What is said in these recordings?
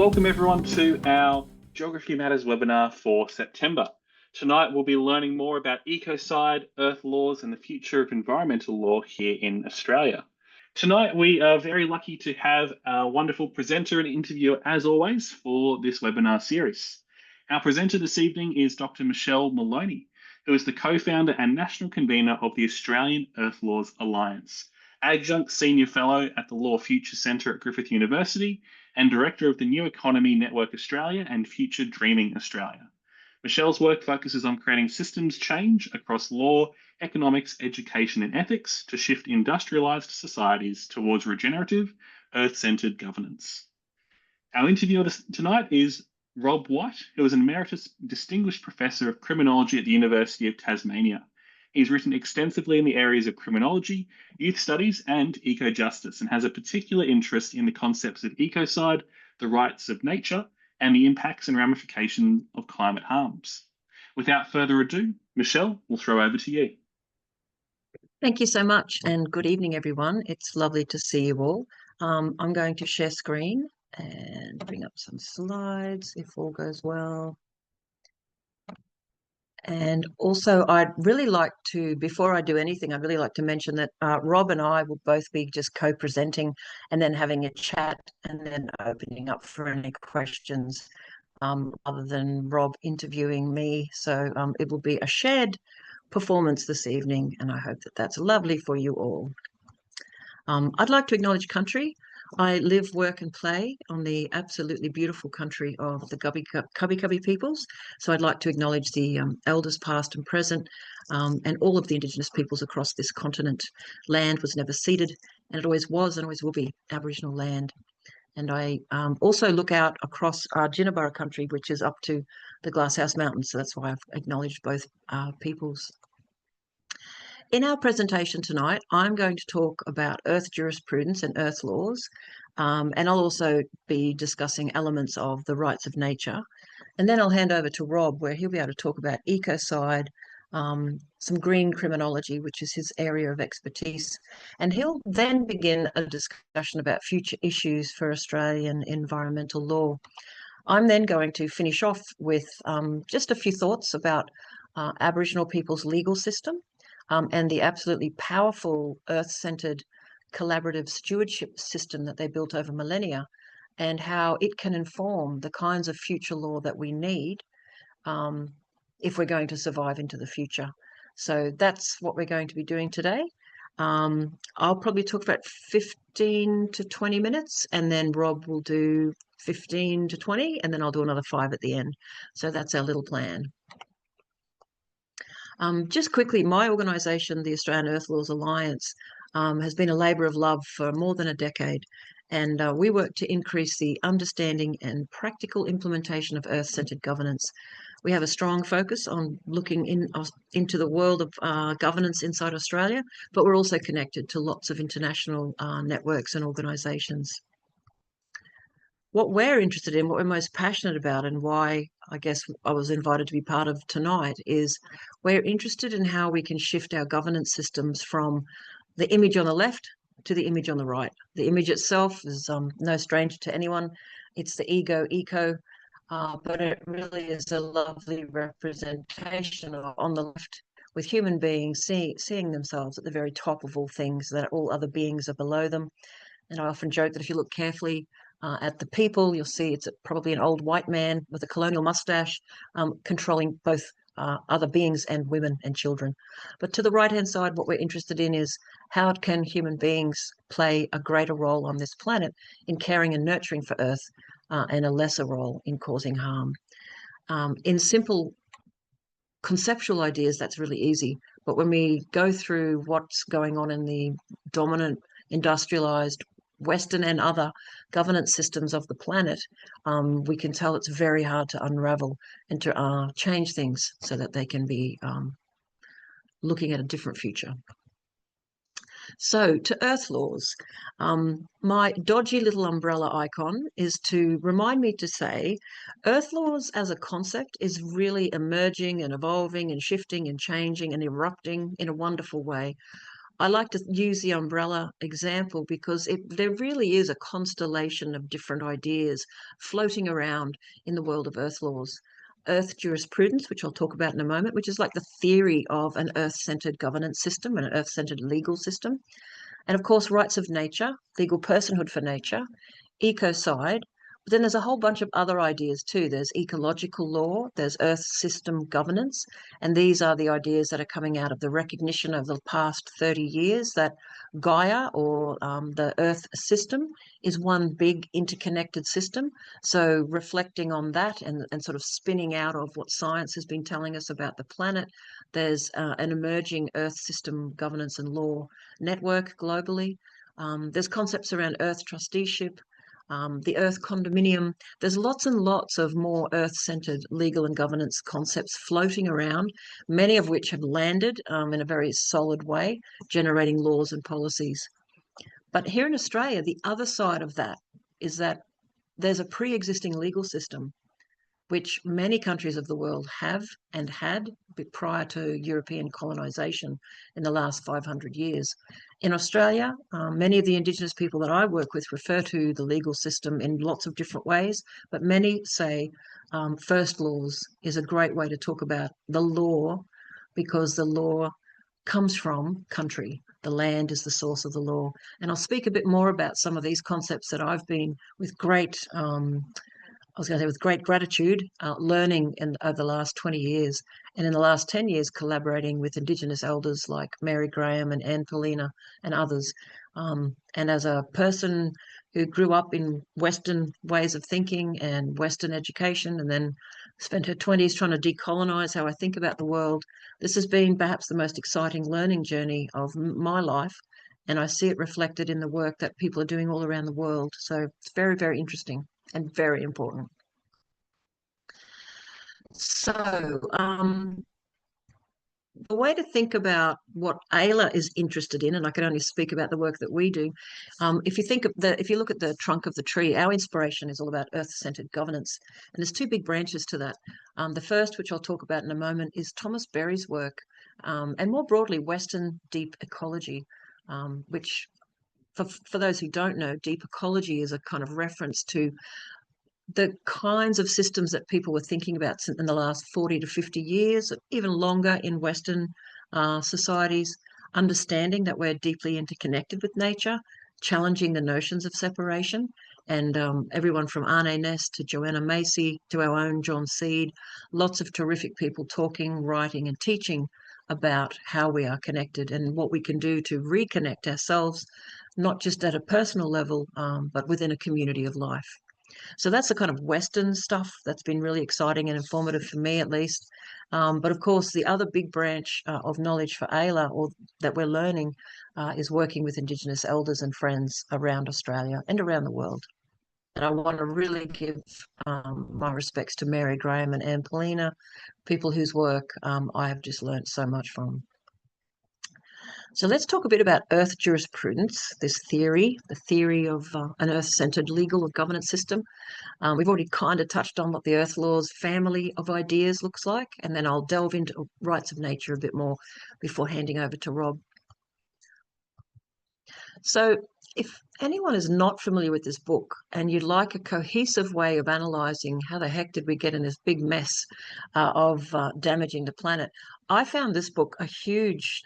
welcome everyone to our Geography Matters webinar for September. Tonight we'll be learning more about ecocide, earth laws and the future of environmental law here in Australia. Tonight we are very lucky to have a wonderful presenter and interviewer as always for this webinar series. Our presenter this evening is Dr. Michelle Maloney, who is the co-founder and national convener of the Australian Earth Laws Alliance, Adjunct Senior Fellow at the Law Future Centre at Griffith University, and Director of the New Economy Network Australia and Future Dreaming Australia. Michelle's work focuses on creating systems change across law, economics, education and ethics to shift industrialised societies towards regenerative, earth-centred governance. Our interviewer tonight is Rob White, who is an Emeritus Distinguished Professor of Criminology at the University of Tasmania. He's written extensively in the areas of criminology, youth studies, and eco-justice, and has a particular interest in the concepts of ecocide, the rights of nature, and the impacts and ramifications of climate harms. Without further ado, Michelle, we'll throw over to you. Thank you so much, and good evening, everyone. It's lovely to see you all. I'm going to share screen and bring up some slides if all goes well. And also, I'd really like to, before I do anything, I'd really like to mention that Rob and I will both be just co-presenting and then having a chat and then opening up for any questions other than Rob interviewing me. So it will be a shared performance this evening, and I hope that that's lovely for you all. I'd like to acknowledge country. I live, work and play on the absolutely beautiful country of the Kabi Kabi peoples. So I'd like to acknowledge the elders past and present and all of the Indigenous peoples across this continent. Land was never ceded, and it always was and always will be Aboriginal land. And I also look out across Jinnabara country, which is up to the Glasshouse Mountains. So that's why I've acknowledged both peoples. In our presentation tonight, I'm going to talk about earth jurisprudence and earth laws, and I'll also be discussing elements of the rights of nature. And then I'll hand over to Rob, where he'll be able to talk about ecocide, some green criminology, which is his area of expertise. And he'll then begin a discussion about future issues for Australian environmental law. I'm then going to finish off with just a few thoughts about Aboriginal people's legal system, and the absolutely powerful earth-centered collaborative stewardship system that they built over millennia, and how it can inform the kinds of future law that we need if we're going to survive into the future. So that's what we're going to be doing today. I'll probably talk about 15 to 20 minutes, and then Rob will do 15 to 20, and then I'll do another 5 at the end. So that's our little plan. Just quickly, my organisation, the Australian Earth Laws Alliance, has been a labour of love for more than a decade, and we work to increase the understanding and practical implementation of earth-centred governance. We have a strong focus on looking into the world of governance inside Australia, but we're also connected to lots of international networks and organisations. What we're interested in, what we're most passionate about, and why I guess I was invited to be part of tonight, is we're interested in how we can shift our governance systems from the image on the left to the image on the right. The image itself is no stranger to anyone. It's the eco, but it really is a lovely representation on the left, with human beings seeing themselves at the very top of all things, that all other beings are below them. And I often joke that if you look carefully at the people, you'll see it's probably an old white man with a colonial mustache controlling both other beings and women and children. But to the right-hand side, what we're interested in is how can human beings play a greater role on this planet in caring and nurturing for Earth, and a lesser role in causing harm. In simple conceptual ideas, that's really easy. But when we go through what's going on in the dominant industrialised Western and other governance systems of the planet, we can tell it's very hard to unravel and to change things so that they can be looking at a different future. So to earth laws, my dodgy little umbrella icon is to remind me to say earth laws as a concept is really emerging and evolving and shifting and changing and erupting in a wonderful way. I like to use the umbrella example because there really is a constellation of different ideas floating around in the world of earth laws. Earth jurisprudence, which I'll talk about in a moment, which is like the theory of an earth-centered governance system and an earth-centered legal system. And of course, rights of nature, legal personhood for nature, ecocide. But then there's a whole bunch of other ideas too. There's ecological law, there's earth system governance, and these are the ideas that are coming out of the recognition of the past 30 years that Gaia, or the earth system, is one big interconnected system. So reflecting on that and sort of spinning out of what science has been telling us about the planet, there's an emerging earth system governance and law network globally. There's concepts around earth trusteeship, the earth condominium. There's lots and lots of more earth-centered legal and governance concepts floating around, many of which have landed in a very solid way, generating laws and policies. But here in Australia, the other side of that is that there's a pre-existing legal system which many countries of the world have and had prior to European colonisation in the last 500 years. In Australia, many of the Indigenous people that I work with refer to the legal system in lots of different ways, but many say first laws is a great way to talk about the law, because the law comes from country. The land is the source of the law. And I'll speak a bit more about some of these concepts that I've been with great with great gratitude, learning over the last 20 years, and in the last 10 years, collaborating with Indigenous elders like Mary Graham and Anne Paulina and others. And as a person who grew up in Western ways of thinking and Western education, and then spent her 20s trying to decolonize how I think about the world, this has been perhaps the most exciting learning journey of my life. And I see it reflected in the work that people are doing all around the world. So it's very, very interesting and very important. So the way to think about what AELA is interested in, and I can only speak about the work that we do, if you look at the trunk of the tree, our inspiration is all about earth-centered governance, and there's two big branches to that. The first, which I'll talk about in a moment, is Thomas Berry's work, and more broadly, Western deep ecology, which for those who don't know, deep ecology is a kind of reference to the kinds of systems that people were thinking about in the last 40 to 50 years, even longer in Western societies, understanding that we're deeply interconnected with nature, challenging the notions of separation. And everyone from Arne Ness to Joanna Macy to our own John Seed, lots of terrific people talking, writing and teaching about how we are connected and what we can do to reconnect ourselves, not just at a personal level, but within a community of life. So that's the kind of Western stuff that's been really exciting and informative for me, at least. But of course, the other big branch of knowledge for AELA, or that we're learning, is working with Indigenous elders and friends around Australia and around the world. And I want to really give my respects to Mary Graham and Anne Paulina, people whose work I have just learnt so much from. So let's talk a bit about earth jurisprudence, the theory of an earth-centered legal or governance system. We've already kind of touched on what the earth laws family of ideas looks like, and then I'll delve into rights of nature a bit more before handing over to Rob. So if anyone is not familiar with this book and you'd like a cohesive way of analysing how the heck did we get in this big mess of damaging the planet, I found this book a huge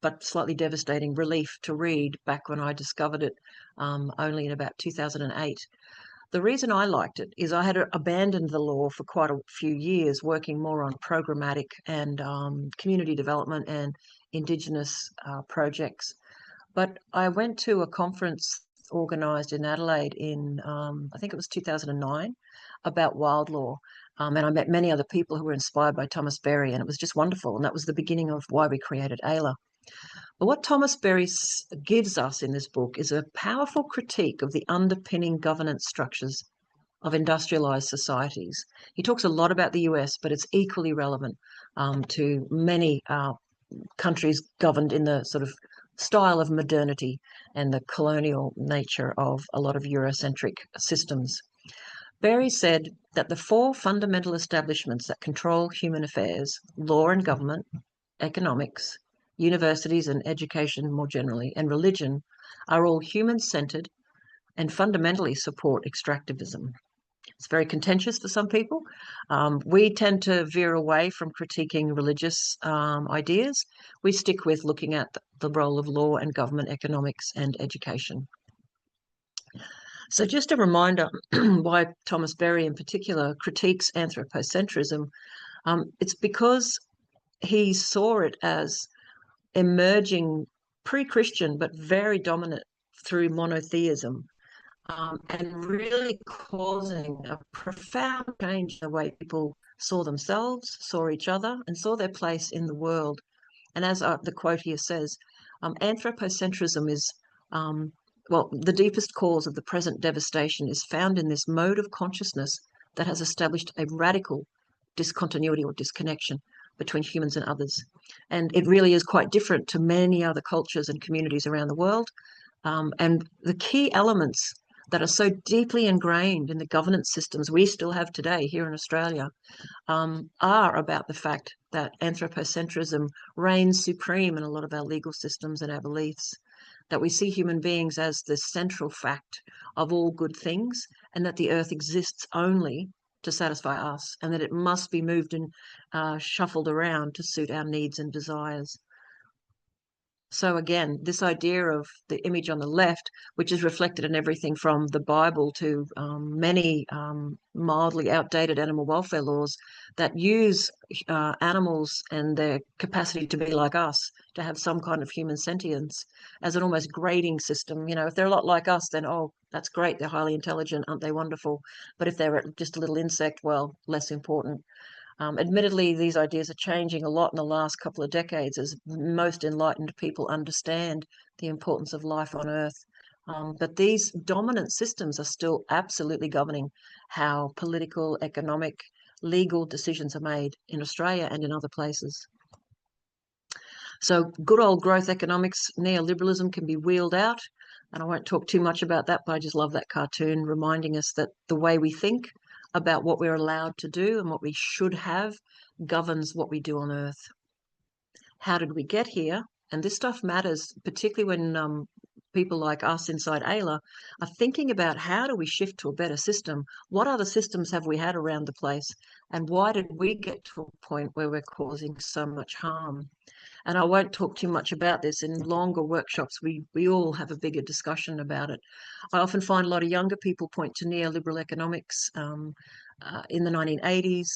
but slightly devastating relief to read back when I discovered it only in about 2008. The reason I liked it is I had abandoned the law for quite a few years, working more on programmatic and community development and Indigenous projects. But I went to a conference organised in Adelaide in, I think it was 2009, about wild law. And I met many other people who were inspired by Thomas Berry, and it was just wonderful. And that was the beginning of why we created AELA. But what Thomas Berry gives us in this book is a powerful critique of the underpinning governance structures of industrialised societies. He talks a lot about the US, but it's equally relevant to many countries governed in the sort of style of modernity and the colonial nature of a lot of Eurocentric systems. Berry said that the four fundamental establishments that control human affairs, law and government, economics, universities and education more generally, and religion are all human-centered and fundamentally support extractivism. It's very contentious for some people. We tend to veer away from critiquing religious ideas. We stick with looking at the role of law and government, economics and education. So just a reminder why Thomas Berry in particular critiques anthropocentrism. It's because he saw it as emerging pre-Christian but very dominant through monotheism, and really causing a profound change in the way people saw themselves, saw each other, and saw their place in the world. And as the quote here says, anthropocentrism is, well, the deepest cause of the present devastation is found in this mode of consciousness that has established a radical discontinuity or disconnection between humans and others. And it really is quite different to many other cultures and communities around the world. And the key elements that are so deeply ingrained in the governance systems we still have today here in Australia are about the fact that anthropocentrism reigns supreme in a lot of our legal systems and our beliefs, that we see human beings as the central fact of all good things, and that the earth exists only to satisfy us, and that it must be moved and shuffled around to suit our needs and desires. So again, this idea of the image on the left, which is reflected in everything from the Bible to many mildly outdated animal welfare laws that use animals and their capacity to be like us, to have some kind of human sentience, as an almost grading system. You know, if they're a lot like us, then, oh, that's great, they're highly intelligent, aren't they wonderful? But if they're just a little insect, well, less important. Admittedly, these ideas are changing a lot in the last couple of decades as most enlightened people understand the importance of life on Earth. But these dominant systems are still absolutely governing how political, economic, legal decisions are made in Australia and in other places. So good old growth economics, neoliberalism can be wheeled out. And I won't talk too much about that, but I just love that cartoon reminding us that the way we think about what we're allowed to do and what we should have governs what we do on Earth. How did we get here? And this stuff matters, particularly when people like us inside AELA are thinking about how do we shift to a better system? What other systems have we had around the place? And why did we get to a point where we're causing so much harm? And I won't talk too much about this. In longer workshops, we all have a bigger discussion about it. I often find a lot of younger people point to neoliberal economics in the 1980s,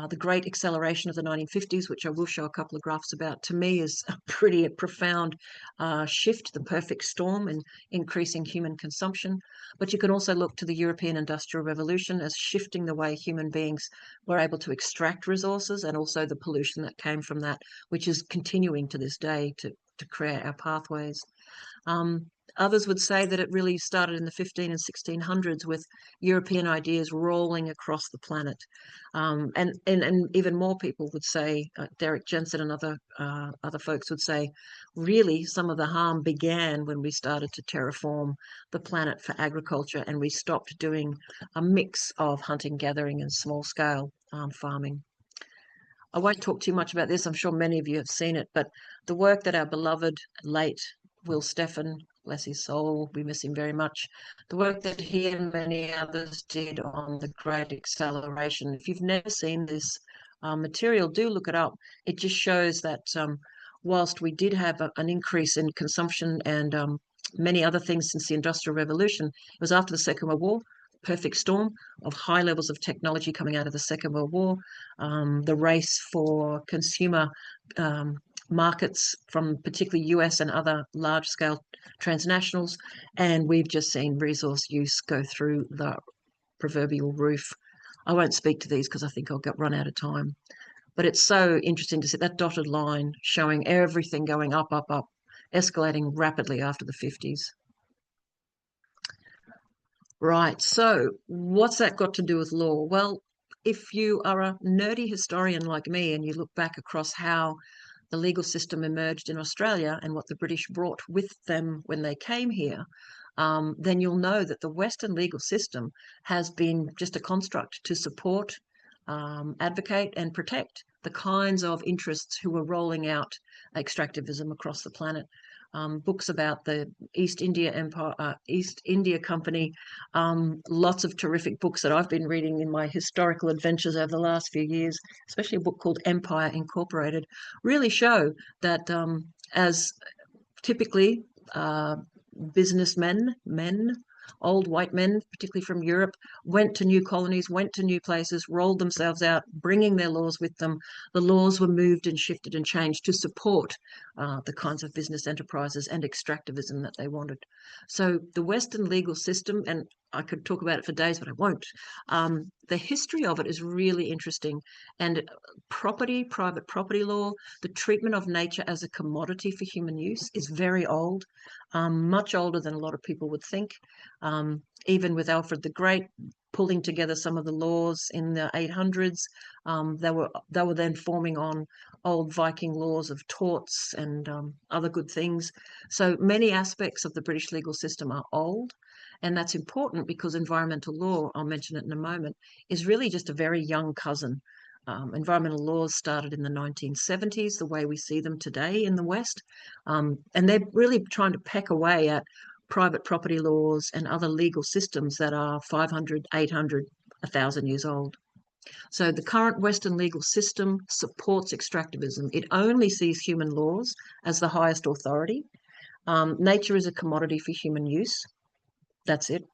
the great acceleration of the 1950s, which I will show a couple of graphs about, to me is a pretty profound shift, the perfect storm in increasing human consumption. But you can also look to the European Industrial Revolution as shifting the way human beings were able to extract resources, and also the pollution that came from that, which is continuing to this day to create our pathways. Others would say that it really started in the 15 and 1600s with European ideas rolling across the planet. And even more people would say, Derek Jensen and other folks would say, really some of the harm began when we started to terraform the planet for agriculture, and we stopped doing a mix of hunting, gathering and small scale farming. I won't talk too much about this. I'm sure many of you have seen it, but the work that our beloved late Will Steffen, bless his soul, we miss him very much, the work that he and many others did on the Great Acceleration. If you've never seen this material, do look it up. It just shows that whilst we did have an increase in consumption and many other things since the Industrial Revolution, it was after the Second World War, perfect storm of high levels of technology coming out of the Second World War, the race for consumer markets from particularly US and other large-scale transnationals, and we've just seen resource use go through the proverbial roof. I won't speak to these because I think I'll run out of time, but it's so interesting to see that dotted line showing everything going up, up, up, escalating rapidly after the 50s. Right, so what's that got to do with law? Well, if you are a nerdy historian like me and you look back across how the legal system emerged in Australia and what the British brought with them when they came here, then you'll know that the Western legal system has been just a construct to support, advocate and protect the kinds of interests who were rolling out extractivism across the planet. Books about the East India Empire, East India Company, lots of terrific books that I've been reading in my historical adventures over the last few years, especially a book called Empire Incorporated, really show that as typically businessmen, old white men, particularly from Europe, went to new colonies, went to new places, rolled themselves out, bringing their laws with them. The laws were moved and shifted and changed to support the kinds of business enterprises and extractivism that they wanted. So the Western legal system, and I could talk about it for days, but I won't. The history of it is really interesting. And private property law, the treatment of nature as a commodity for human use is very old, much older than a lot of people would think. Even with Alfred the Great pulling together some of the laws in the 800s, they were then forming on old Viking laws of torts and other good things. So many aspects of the British legal system are old, and that's important because environmental law, I'll mention it in a moment, is really just a very young cousin. Environmental laws started in the 1970s, the way we see them today in the West, and they're really trying to peck away at private property laws and other legal systems that are 500, 800, 1,000 years old. So the current Western legal system supports extractivism. It only sees human laws as the highest authority. Nature is a commodity for human use. That's it.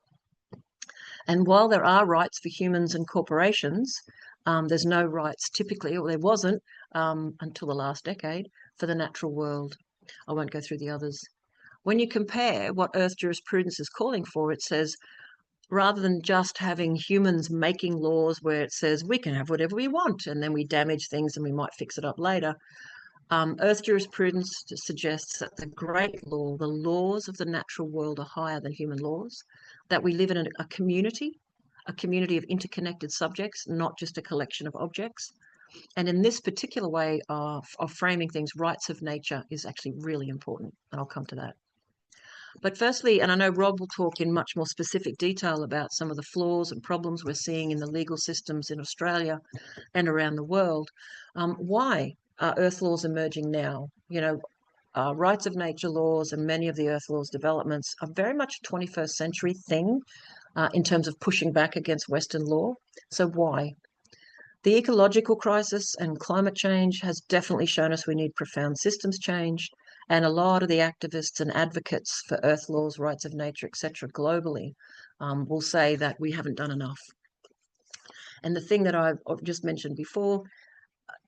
And while there are rights for humans and corporations, there's no rights typically, or there wasn't until the last decade, for the natural world. I won't go through the others. When you compare what Earth jurisprudence is calling for, it says, rather than just having humans making laws where it says we can have whatever we want and then we damage things and we might fix it up later, Earth jurisprudence suggests that the great law, the laws of the natural world, are higher than human laws, that we live in a community of interconnected subjects, not just a collection of objects. And in this particular way of framing things, rights of nature is actually really important, and I'll come to that. But firstly, and I know Rob will talk in much more specific detail about some of the flaws and problems we're seeing in the legal systems in Australia and around the world. Why are Earth laws emerging now? You know, rights of nature laws and many of the Earth laws developments are very much a 21st century thing in terms of pushing back against Western law. So why? The ecological crisis and climate change has definitely shown us we need profound systems change. And a lot of the activists and advocates for Earth laws, rights of nature, etc., globally will say that we haven't done enough. And the thing that I've just mentioned before,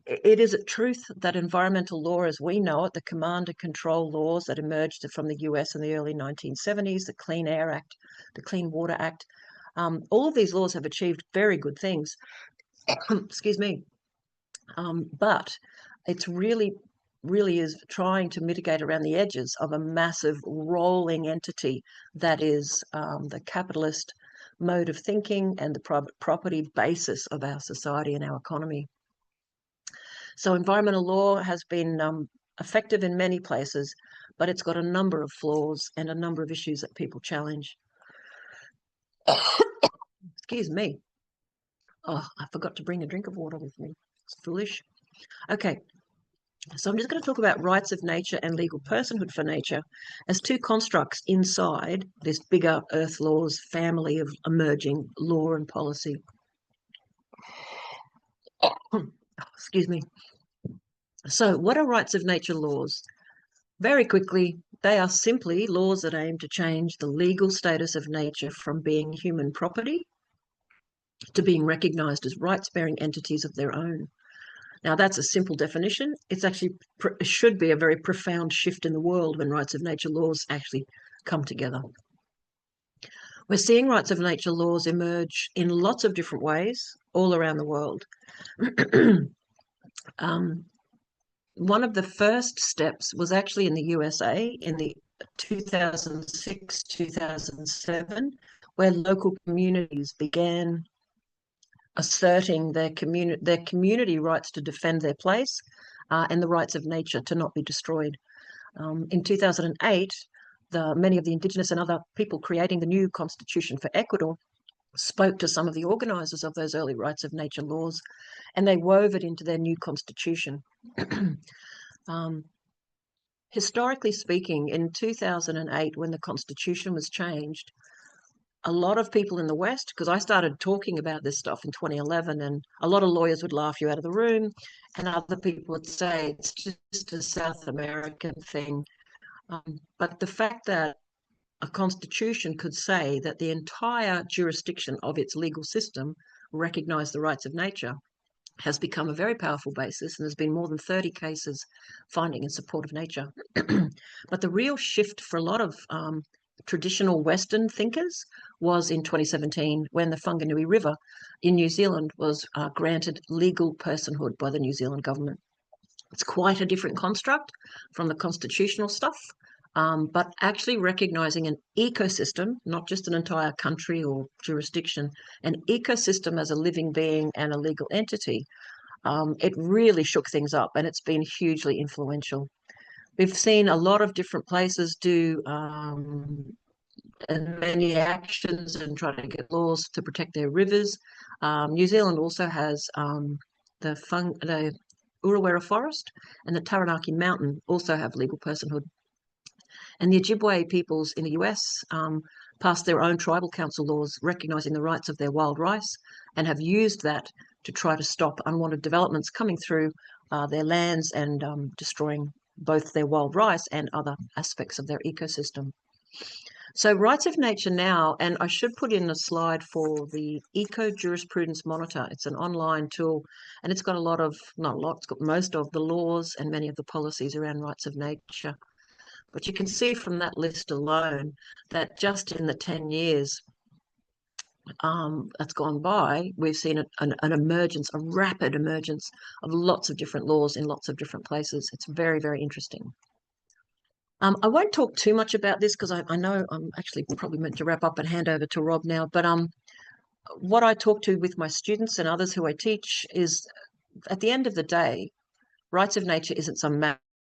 it is a truth that environmental law as we know it, the command and control laws that emerged from the US in the early 1970s, the Clean Air Act, the Clean Water Act, all of these laws have achieved very good things. Excuse me. But it's really is trying to mitigate around the edges of a massive rolling entity that is the capitalist mode of thinking and the private property basis of our society and our economy. So environmental law has been effective in many places, but it's got a number of flaws and a number of issues that people challenge. Excuse me. Oh, I forgot to bring a drink of water with me. It's foolish. Okay. So I'm just going to talk about rights of nature and legal personhood for nature as two constructs inside this bigger Earth laws family of emerging law and policy. Excuse me. So what are rights of nature laws? Very quickly, they are simply laws that aim to change the legal status of nature from being human property to being recognised as rights-bearing entities of their own. Now, that's a simple definition. It's actually should be a very profound shift in the world when rights of nature laws actually come together. We're seeing rights of nature laws emerge in lots of different ways all around the world. One of the first steps was actually in the USA in the 2006-2007, where local communities began asserting their community rights to defend their place and the rights of nature to not be destroyed. In 2008, many of the Indigenous and other people creating the new constitution for Ecuador spoke to some of the organisers of those early rights of nature laws, and they wove it into their new constitution. historically speaking, in 2008, when the Constitution was changed, a lot of people in the West, because I started talking about this stuff in 2011, and a lot of lawyers would laugh you out of the room, and other people would say it's just a South American thing. But the fact that a constitution could say that the entire jurisdiction of its legal system recognise the rights of nature has become a very powerful basis, and there's been more than 30 cases finding in support of nature. But the real shift for a lot of traditional Western thinkers was in 2017, when the Whanganui River in New Zealand was granted legal personhood by the New Zealand government. It's quite a different construct from the constitutional stuff, but actually recognising an ecosystem, not just an entire country or jurisdiction, an ecosystem as a living being and a legal entity. It really shook things up, and it's been hugely influential. We've seen a lot of different places do many actions and try to get laws to protect their rivers. New Zealand also has the Urewera Forest and the Taranaki Mountain also have legal personhood. And the Ojibwe peoples in the US passed their own tribal council laws recognising the rights of their wild rice, and have used that to try to stop unwanted developments coming through their lands and destroying both their wild rice and other aspects of their ecosystem. So rights of nature now, and I should put in a slide for the Eco Jurisprudence Monitor. It's an online tool, and it's got it's got most of the laws and many of the policies around rights of nature. But you can see from that list alone that just in the 10 years that's gone by, we've seen an emergence, a rapid emergence of lots of different laws in lots of different places. It's very, very interesting. I won't talk too much about this because I know I'm actually probably meant to wrap up and hand over to Rob now. But what I talk to with my students and others who I teach is, at the end of the day, rights of nature isn't some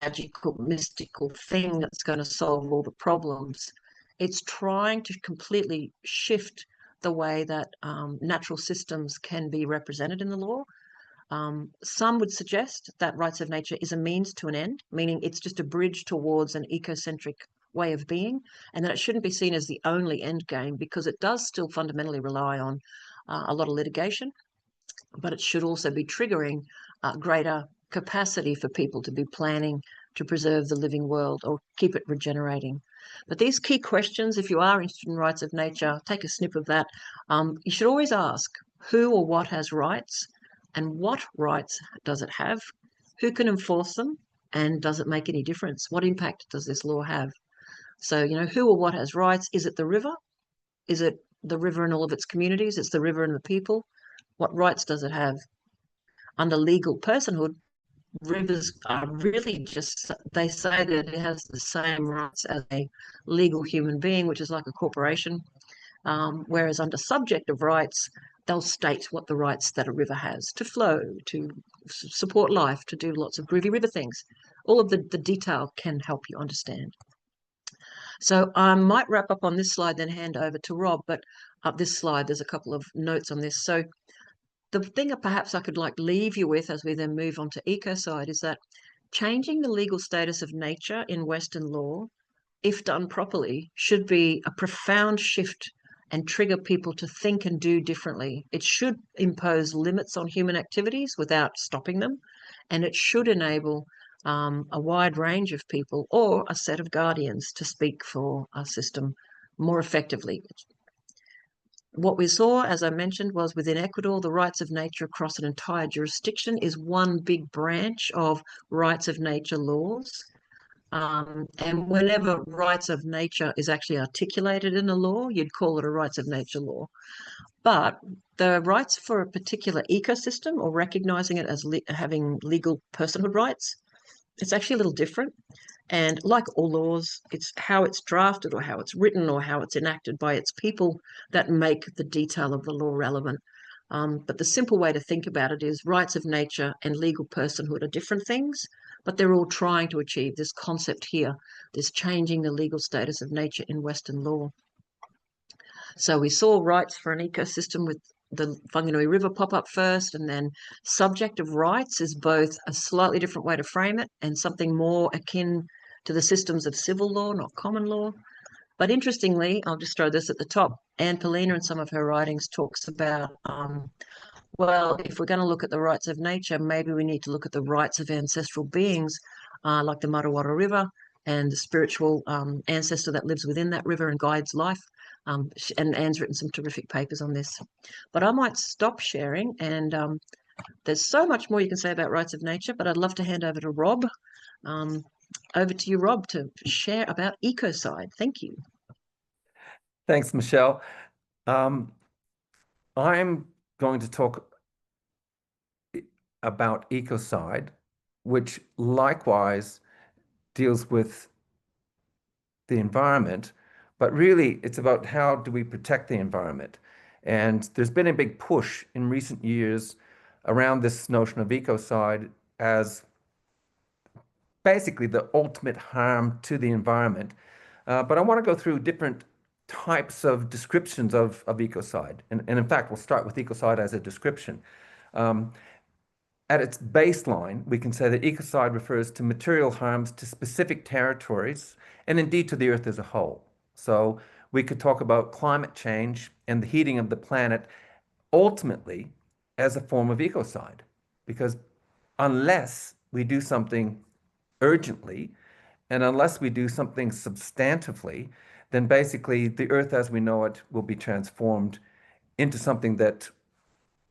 magical, mystical thing that's going to solve all the problems. It's trying to completely shift the way that natural systems can be represented in the law. Some would suggest that rights of nature is a means to an end, meaning it's just a bridge towards an ecocentric way of being, and that it shouldn't be seen as the only end game, because it does still fundamentally rely on a lot of litigation, but it should also be triggering greater capacity for people to be planning to preserve the living world or keep it regenerating. But these key questions, if you are interested in rights of nature, take a snip of that. You should always ask who or what has rights, and what rights does it have? Who can enforce them? And does it make any difference? What impact does this law have? So, who or what has rights? Is it the river? Is it the river and all of its communities? It's the river and the people. What rights does it have? Under legal personhood, rivers are really just, they say that it has the same rights as a legal human being, which is like a corporation. Whereas under subjective rights, they'll state what the rights that a river has to flow, to support life, to do lots of groovy river things. All of the detail can help you understand. So I might wrap up on this slide, then hand over to Rob. But up this slide, there's a couple of notes on this. So the thing that perhaps I could leave you with as we then move on to Ecocide is that changing the legal status of nature in Western law, if done properly, should be a profound shift and trigger people to think and do differently. It should impose limits on human activities without stopping them, and it should enable a wide range of people or a set of guardians to speak for a system more effectively. What we saw, as I mentioned, was within Ecuador, the rights of nature across an entire jurisdiction is one big branch of rights of nature laws. And whenever rights of nature is actually articulated in a law, you'd call it a rights of nature law. But the rights for a particular ecosystem, or recognising it as having legal personhood rights, it's actually a little different. And like all laws, it's how it's drafted or how it's written or how it's enacted by its people that make the detail of the law relevant. But the simple way to think about it is rights of nature and legal personhood are different things, but they're all trying to achieve this concept here, this changing the legal status of nature in Western law. So we saw rights for an ecosystem with the Whanganui River pop up first, and then subjective rights is both a slightly different way to frame it and something more akin to the systems of civil law, not common law. But interestingly, I'll just throw this at the top. Anne Poelina in some of her writings talks about, well, if we're going to look at the rights of nature, maybe we need to look at the rights of ancestral beings, like the Marawara River and the spiritual ancestor that lives within that river and guides life. And Anne's written some terrific papers on this. But I might stop sharing, and there's so much more you can say about rights of nature, but I'd love to hand over to Rob. Over to you, Rob, to share about Ecocide. Thank you. Thanks, Michelle. I'm going to talk about Ecocide, which likewise deals with the environment, but really it's about how do we protect the environment. And there's been a big push in recent years around this notion of ecocide as basically the ultimate harm to the environment. But I want to go through different types of descriptions of ecocide. And in fact, we'll start with ecocide as a description. At its baseline, we can say that ecocide refers to material harms to specific territories and indeed to the Earth as a whole. So we could talk about climate change and the heating of the planet ultimately as a form of ecocide, because unless we do something urgently and unless we do something substantively, then basically the Earth as we know it will be transformed into something that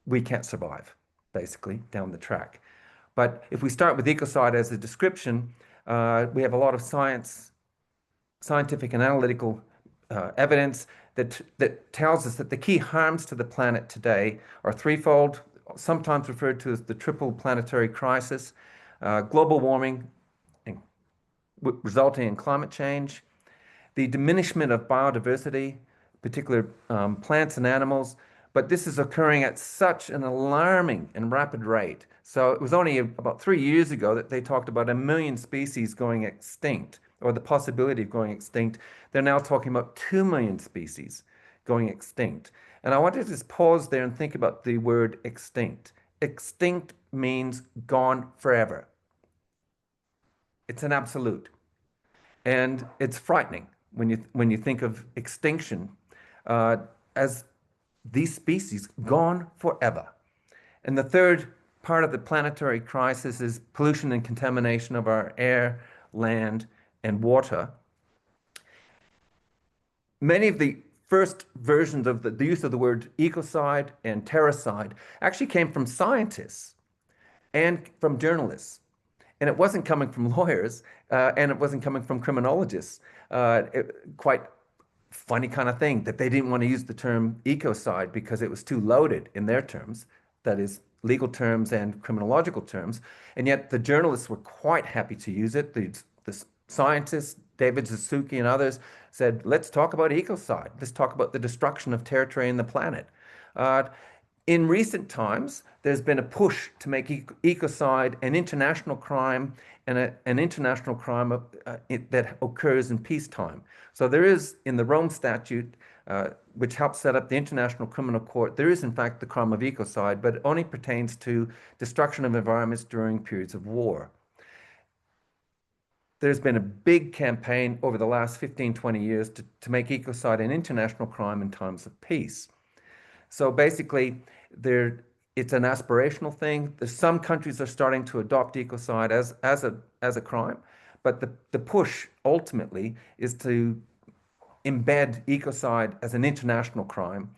we can't survive, basically, down the track. But if we start with ecocide as a description, we have a lot of scientific and analytical evidence that tells us that the key harms to the planet today are threefold, sometimes referred to as the triple planetary crisis: global warming resulting in climate change, the diminishment of biodiversity, particular plants and animals, but this is occurring at such an alarming and rapid rate. So it was only about 3 years ago that they talked about 1 million species going extinct, or the possibility of going extinct. They're now talking about 2 million species going extinct. And I want to just pause there and think about the word extinct. Extinct means gone forever. It's an absolute. And it's frightening when you think of extinction as these species gone forever. And the third part of the planetary crisis is pollution and contamination of our air, land, and water. Many of the first versions of the use of the word ecocide and terracide actually came from scientists and from journalists. And it wasn't coming from lawyers, and it wasn't coming from criminologists. Quite funny kind of thing that they didn't want to use the term ecocide because it was too loaded in their terms, that is, legal terms and criminological terms. And yet the journalists were quite happy to use it. The scientists, David Suzuki and others, said, let's talk about ecocide. Let's talk about the destruction of territory and the planet. In recent times, there's been a push to make ecocide an international crime and an international crime that occurs in peacetime. So there is, in the Rome Statute, which helped set up the International Criminal Court, there is in fact the crime of ecocide, but it only pertains to destruction of environments during periods of war. There's been a big campaign over the last 15, 20 years to make ecocide an international crime in times of peace. So basically, it's an aspirational thing. Some countries are starting to adopt ecocide as a crime, but the push ultimately is to embed ecocide as an international crime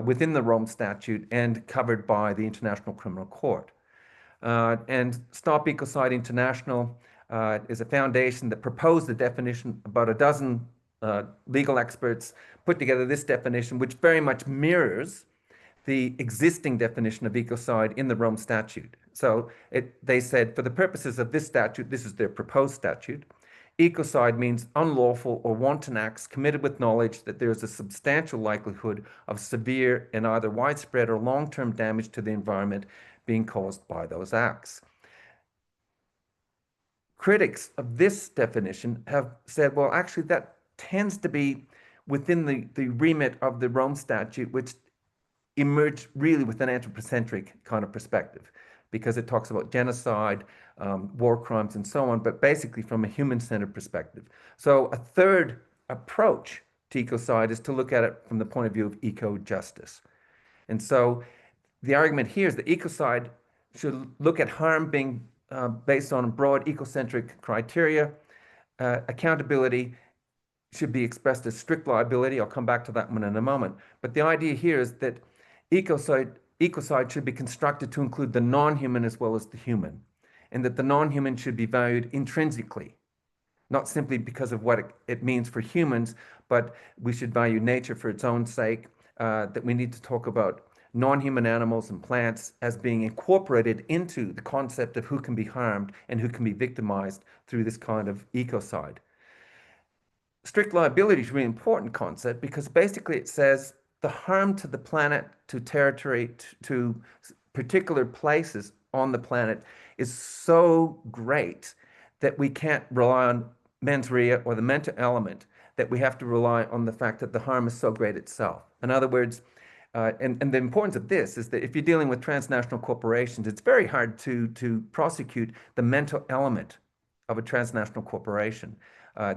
within the Rome Statute and covered by the International Criminal Court. And Stop Ecocide International is a foundation that proposed the definition. About a dozen legal experts put together this definition, which very much mirrors the existing definition of ecocide in the Rome Statute. So they said, for the purposes of this statute, this is their proposed statute, ecocide means unlawful or wanton acts committed with knowledge that there is a substantial likelihood of severe and either widespread or long-term damage to the environment being caused by those acts. Critics of this definition have said, well, actually, that tends to be within the remit of the Rome Statute, which emerged really with an anthropocentric kind of perspective, because it talks about genocide, war crimes and so on, but basically from a human-centered perspective. So a third approach to ecocide is to look at it from the point of view of eco-justice. And so the argument here is that ecocide should look at harm being based on broad ecocentric criteria. Accountability should be expressed as strict liability. I'll come back to that one in a moment. But the idea here is that ecocide should be constructed to include the non-human as well as the human, and that the non-human should be valued intrinsically, not simply because of what it means for humans, but we should value nature for its own sake, that we need to talk about non-human animals and plants as being incorporated into the concept of who can be harmed and who can be victimized through this kind of ecocide. Strict liability is a really important concept because basically it says the harm to the planet, to territory, to particular places on the planet is so great that we can't rely on mens rea or the mental element, that we have to rely on the fact that the harm is so great itself. In other words, and the importance of this is that if you're dealing with transnational corporations, it's very hard to prosecute the mental element of a transnational corporation.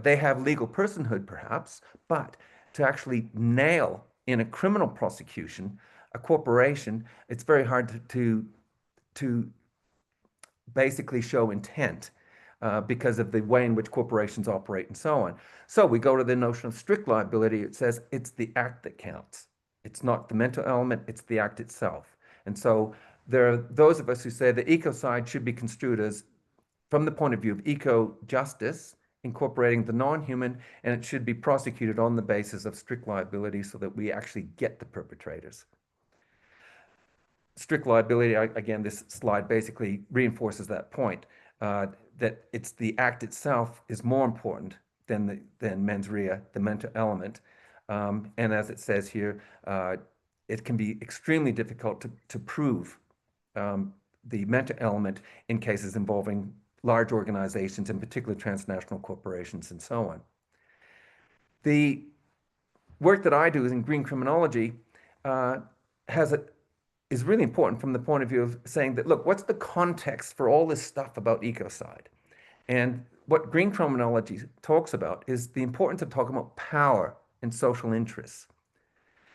They have legal personhood, perhaps, but to actually nail in a criminal prosecution a corporation, it's very hard to basically show intent because of the way in which corporations operate and so on. So we go to the notion of strict liability. It says it's the act that counts. It's not the mental element, it's the act itself. And so there are those of us who say that ecocide should be construed as, from the point of view of eco-justice, incorporating the non-human, and it should be prosecuted on the basis of strict liability so that we actually get the perpetrators. Strict liability, again, this slide basically reinforces that point, that it's the act itself is more important than mens rea, the mental element. And as it says here, it can be extremely difficult to prove the mental element in cases involving large organizations, in particular transnational corporations and so on. The work that I do in green criminology is really important from the point of view of saying that, look, what's the context for all this stuff about ecocide? And what green criminology talks about is the importance of talking about power and social interests.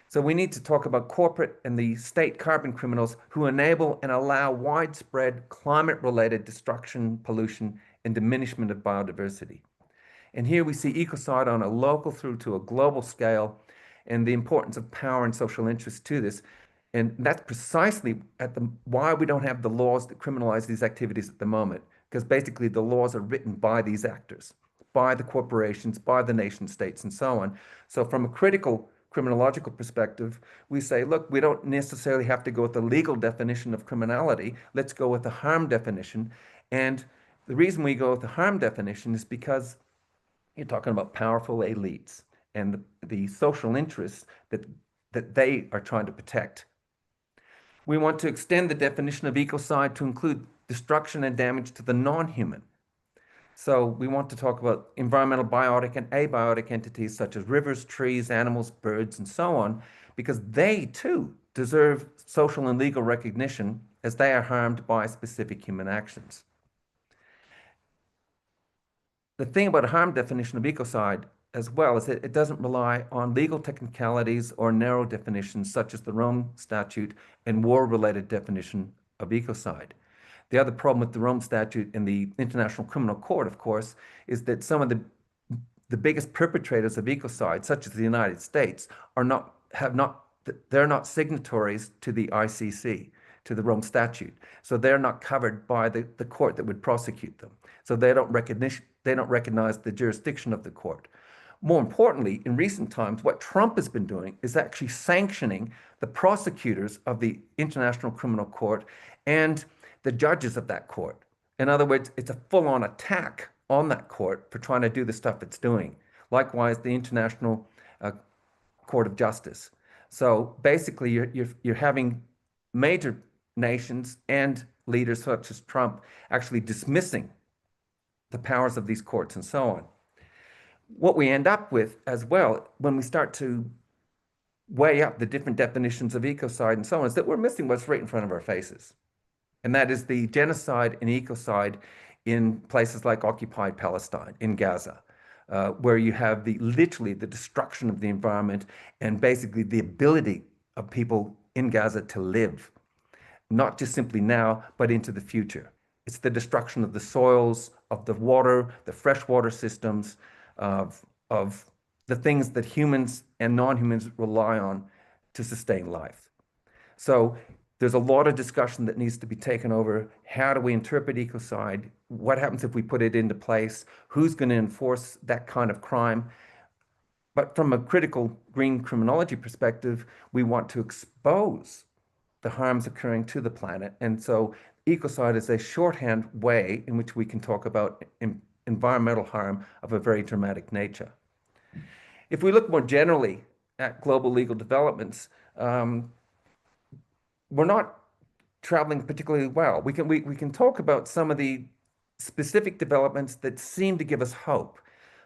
So we need to talk about corporate and the state carbon criminals who enable and allow widespread climate-related destruction, pollution, and diminishment of biodiversity. And here we see ecocide on a local through to a global scale, and the importance of power and social interest to this. And that's precisely why we don't have the laws that criminalize these activities at the moment, because basically the laws are written by these actors, by the corporations, by the nation states, and so on. So from a critical criminological perspective, we say, look, we don't necessarily have to go with the legal definition of criminality. Let's go with the harm definition. And the reason we go with the harm definition is because you're talking about powerful elites and the social interests that they are trying to protect. We want to extend the definition of ecocide to include destruction and damage to the non-human. So we want to talk about environmental biotic and abiotic entities such as rivers, trees, animals, birds, and so on, because they too deserve social and legal recognition as they are harmed by specific human actions. The thing about a harm definition of ecocide as well is that it doesn't rely on legal technicalities or narrow definitions such as the Rome Statute and war-related definition of ecocide. The other problem with the Rome Statute and the International Criminal Court, of course, is that some of the biggest perpetrators of ecocide, such as the United States, they're not signatories to the ICC, to the Rome Statute. So they're not covered by the court that would prosecute them. So they don't recognize the jurisdiction of the court. More importantly, in recent times, what Trump has been doing is actually sanctioning the prosecutors of the International Criminal Court and the judges of that court. In other words, it's a full-on attack on that court for trying to do the stuff it's doing. Likewise, the International Court of Justice. So basically, you're having major nations and leaders such as Trump actually dismissing the powers of these courts and so on. What we end up with as well, when we start to weigh up the different definitions of ecocide and so on, is that we're missing what's right in front of our faces. and that is the genocide and ecocide in places like occupied Palestine, in Gaza, where you have literally the destruction of the environment and basically the ability of people in Gaza to live, not just simply now, but into the future. It's the destruction of the soils, of the water, the freshwater systems, of the things that humans and non-humans rely on to sustain life. So there's a lot of discussion that needs to be taken over. How do we interpret ecocide? What happens if we put it into place? Who's going to enforce that kind of crime? But from a critical green criminology perspective, we want to expose the harms occurring to the planet. And so ecocide is a shorthand way in which we can talk about environmental harm of a very dramatic nature. If we look more generally at global legal developments, we're not traveling particularly well. We can talk about some of the specific developments that seem to give us hope.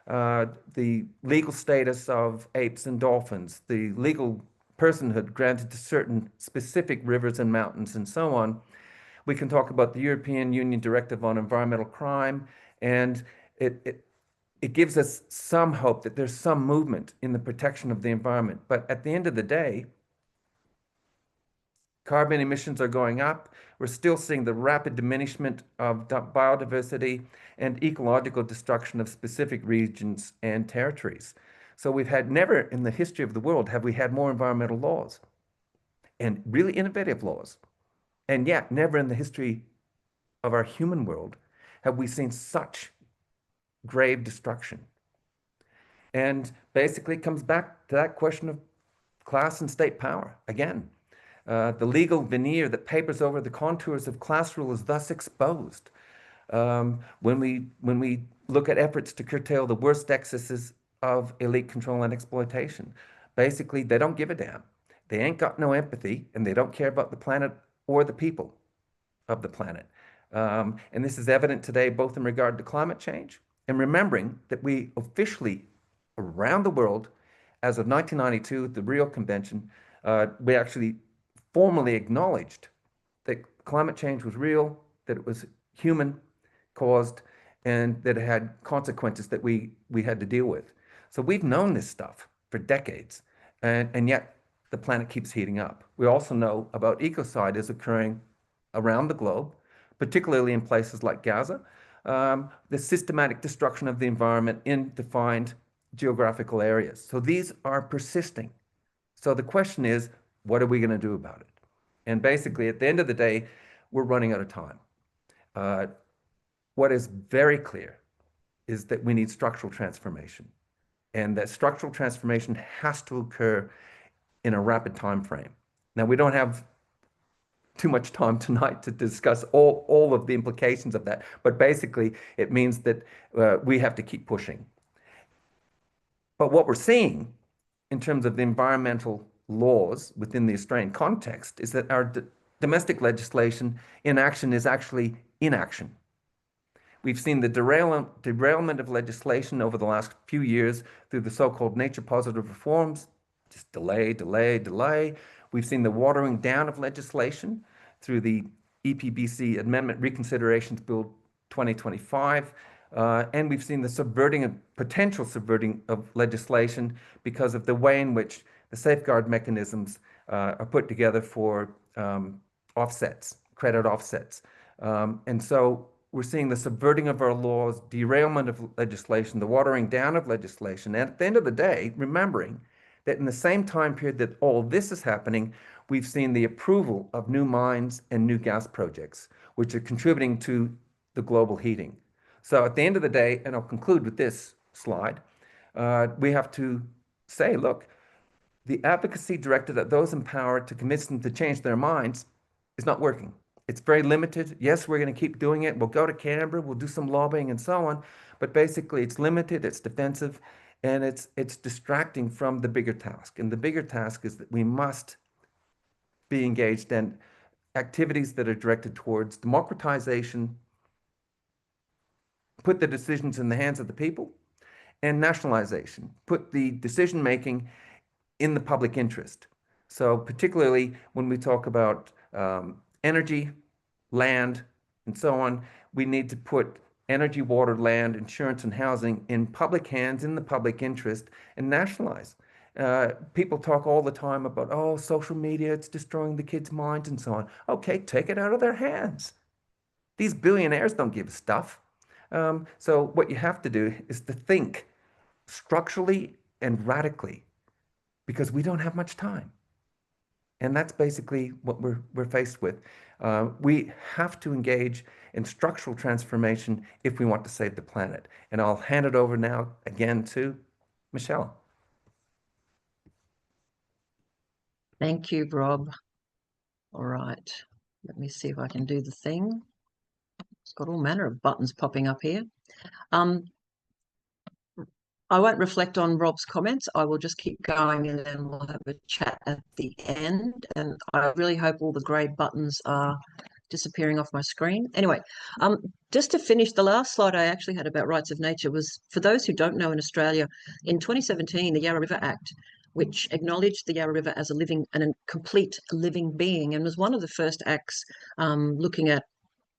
The legal status of apes and dolphins, the legal personhood granted to certain specific rivers and mountains and so on. We can talk about the European Union Directive on Environmental Crime, and it gives us some hope that there's some movement in the protection of the environment. But at the end of the day, carbon emissions are going up. We're still seeing the rapid diminishment of biodiversity and ecological destruction of specific regions and territories. So we've had never in the history of the world have we had more environmental laws and really innovative laws. And yet never in the history of our human world have we seen such grave destruction. And basically it comes back to that question of class and state power again. The legal veneer that papers over the contours of class rule is thus exposed. When we look at efforts to curtail the worst excesses of elite control and exploitation, basically they don't give a damn. They ain't got no empathy, and they don't care about the planet or the people of the planet. And this is evident today both in regard to climate change and remembering that we officially around the world, as of 1992 at the Rio Convention, we actually formally acknowledged that climate change was real, that it was human caused, and that it had consequences that we had to deal with. So we've known this stuff for decades, and yet the planet keeps heating up. We also know about ecocide is occurring around the globe, particularly in places like Gaza, the systematic destruction of the environment in defined geographical areas. So these are persisting. So the question is, what are we going to do about it? And basically, at the end of the day, we're running out of time. What is very clear is that we need structural transformation, and that structural transformation has to occur in a rapid time frame. Now, we don't have too much time tonight to discuss all of the implications of that, but basically it means that we have to keep pushing. But what we're seeing in terms of the environmental laws within the Australian context is that our domestic legislation in action is actually inaction. We've seen the derailment of legislation over the last few years through the so-called nature positive reforms, just delay, delay, delay. We've seen the watering down of legislation through the EPBC Amendment Reconsiderations Bill 2025. And we've seen the potential subverting of legislation because of the way in which the safeguard mechanisms are put together for offsets, credit offsets. And so we're seeing the subverting of our laws, derailment of legislation, the watering down of legislation. And at the end of the day, remembering that in the same time period that all this is happening, we've seen the approval of new mines and new gas projects, which are contributing to the global heating. So at the end of the day, and I'll conclude with this slide, we have to say, look, the advocacy directed at those empowered to convince them to change their minds is not working. It's very limited. Yes, we're going to keep doing it. We'll go to Canberra, we'll do some lobbying and so on, but basically it's limited, it's defensive, and it's distracting from the bigger task. And the bigger task is that we must be engaged in activities that are directed towards democratization, put the decisions in the hands of the people, and nationalization, put the decision-making in the public interest. So particularly when we talk about energy, land, and so on. We need to put energy, water, land, insurance, and housing in public hands, in the public interest, and nationalize. People talk all the time about, oh, social media, it's destroying the kids' minds and so on. Okay, take it out of their hands. These billionaires don't give a stuff. So what you have to do is to think structurally and radically, because we don't have much time. And that's basically what we're faced with. We have to engage in structural transformation if we want to save the planet. And I'll hand it over now again to Michelle. Thank you, Rob. All right, let me see if I can do the thing. It's got all manner of buttons popping up here. I won't reflect on Rob's comments. I will just keep going and then we'll have a chat at the end. And I really hope all the grey buttons are disappearing off my screen. Anyway, just to finish, the last slide I actually had about rights of nature was, for those who don't know, in Australia, in 2017, the Yarra River Act, which acknowledged the Yarra River as a living and a complete living being, and was one of the first acts looking at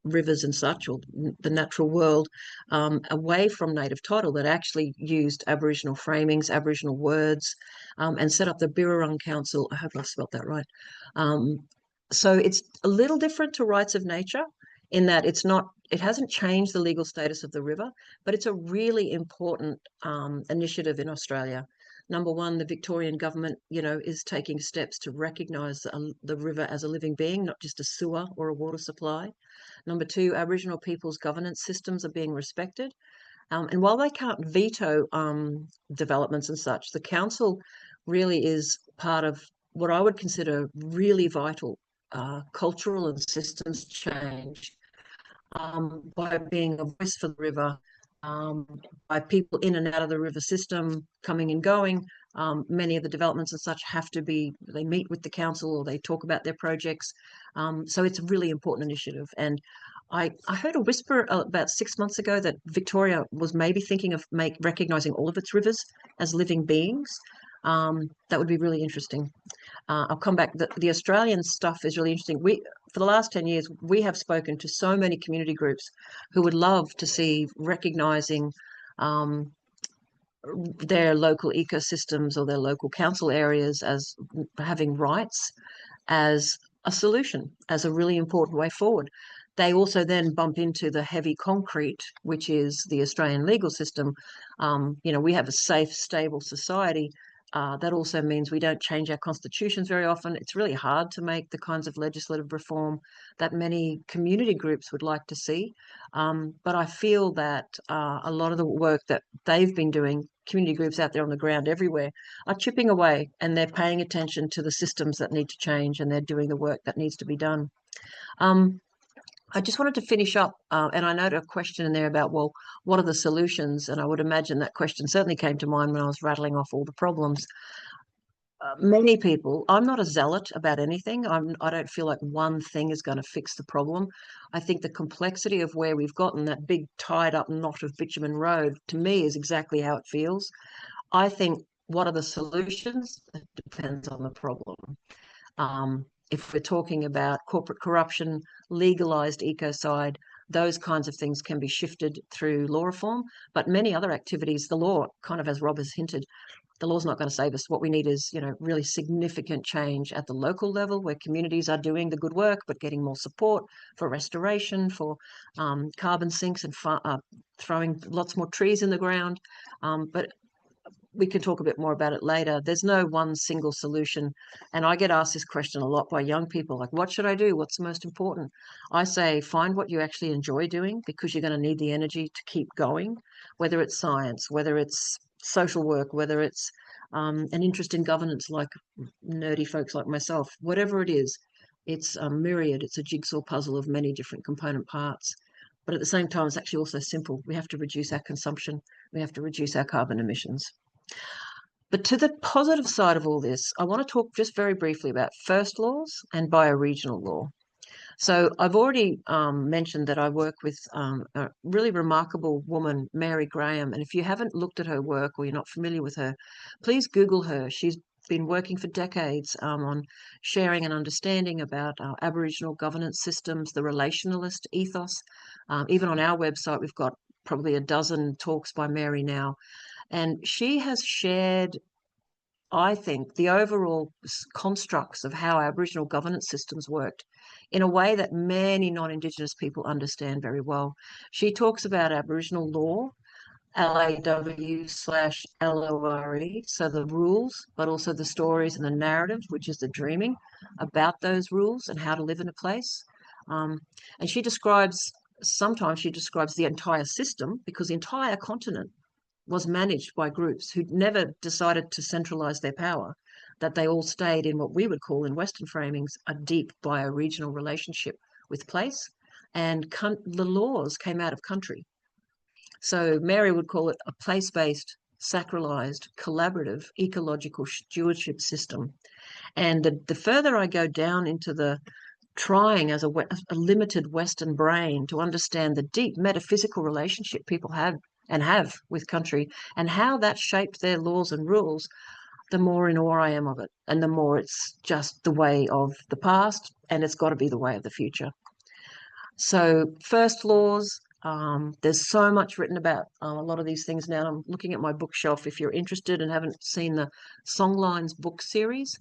rivers and such, or the natural world, away from native title, that actually used Aboriginal framings, Aboriginal words, and set up the Birrarung Council. I hope I've spelt that right. So it's a little different to rights of nature in that it hasn't changed the legal status of the river, but it's a really important initiative in Australia. Number one, the Victorian government, is taking steps to recognise the river as a living being, not just a sewer or a water supply. Number two, Aboriginal people's governance systems are being respected. And while they can't veto developments and such, the council really is part of what I would consider really vital cultural and systems change by being a voice for the river, by people in and out of the river system coming and going. Many of the developments and such they meet with the council or they talk about their projects. So it's a really important initiative. And I heard a whisper about 6 months ago that Victoria was maybe thinking of recognising all of its rivers as living beings. That would be really interesting. I'll come back. The Australian stuff is really interesting. For the last 10 years, we have spoken to so many community groups who would love to see recognising their local ecosystems or their local council areas as having rights as a solution, as a really important way forward. They also then bump into the heavy concrete, which is the Australian legal system. We have a safe, stable society. That also means we don't change our constitutions very often. It's really hard to make the kinds of legislative reform that many community groups would like to see. But I feel that a lot of the work that they've been doing, community groups out there on the ground everywhere, are chipping away, and they're paying attention to the systems that need to change, and they're doing the work that needs to be done. I just wanted to finish up, and I noted a question in there about, well, what are the solutions? And I would imagine that question certainly came to mind when I was rattling off all the problems. Many people, I'm not a zealot about anything. I don't feel like one thing is going to fix the problem. I think the complexity of where we've gotten, that big tied up knot of bitumen road, to me is exactly how it feels. I think, what are the solutions? It depends on the problem. If we're talking about corporate corruption, legalised ecocide, those kinds of things can be shifted through law reform. But many other activities, the law, kind of as Rob has hinted, the law's not going to save us. What we need is, really significant change at the local level, where communities are doing the good work, but getting more support for restoration, for carbon sinks, and throwing lots more trees in the ground. But we can talk a bit more about it later. There's no one single solution. And I get asked this question a lot by young people, like, what should I do? What's the most important? I say, find what you actually enjoy doing, because you're going to need the energy to keep going, whether it's science, whether it's social work, whether it's an interest in governance like nerdy folks like myself, whatever it is, it's a myriad, it's a jigsaw puzzle of many different component parts. But at the same time, it's actually also simple. We have to reduce our consumption. We have to reduce our carbon emissions. But to the positive side of all this, I want to talk just very briefly about first laws and bioregional law. So I've already mentioned that I work with a really remarkable woman, Mary Graham. And if you haven't looked at her work or you're not familiar with her, please Google her. She's been working for decades on sharing and understanding about Aboriginal governance systems, the relationalist ethos. Even on our website, we've got probably a dozen talks by Mary now. And she has shared, I think, the overall constructs of how Aboriginal governance systems worked in a way that many non-Indigenous people understand very well. She talks about Aboriginal law, LAW/LORE, so the rules, but also the stories and the narrative, which is the dreaming about those rules and how to live in a place. And sometimes she describes the entire system, because the entire continent was managed by groups who never decided to centralize their power, that they all stayed in what we would call in Western framings a deep bioregional relationship with place, and the laws came out of country. So Mary would call it a place-based, sacralized, collaborative, ecological stewardship system. And the further I go down into the trying as a limited Western brain to understand the deep metaphysical relationship people have with country and how that shaped their laws and rules, the more in awe I am of it, and the more it's just the way of the past, and it's got to be the way of the future. So first laws, there's so much written about a lot of these things now. I'm looking at my bookshelf. If you're interested and haven't seen the Songlines book series,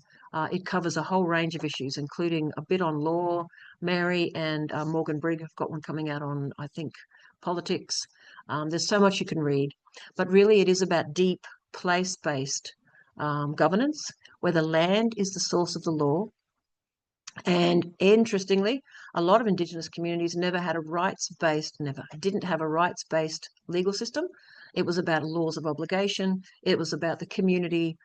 it covers a whole range of issues, including a bit on law. Mary and Morgan Brigg have got one coming out on, I think, politics. There's so much you can read, but really it is about deep place-based governance, where the land is the source of the law. And interestingly, a lot of Indigenous communities didn't have a rights-based legal system. It was about laws of obligation. It was about the community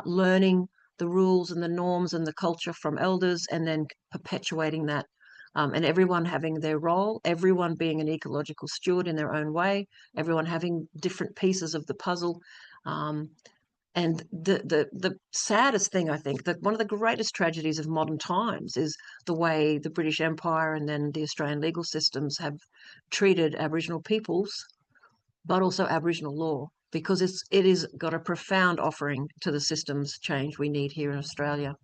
learning the rules and the norms and the culture from elders, and then perpetuating that. And everyone having their role, everyone being an ecological steward in their own way, everyone having different pieces of the puzzle. And the saddest thing, I think, that one of the greatest tragedies of modern times is the way the British Empire and then the Australian legal systems have treated Aboriginal peoples, but also Aboriginal law, because it is got a profound offering to the systems change we need here in Australia.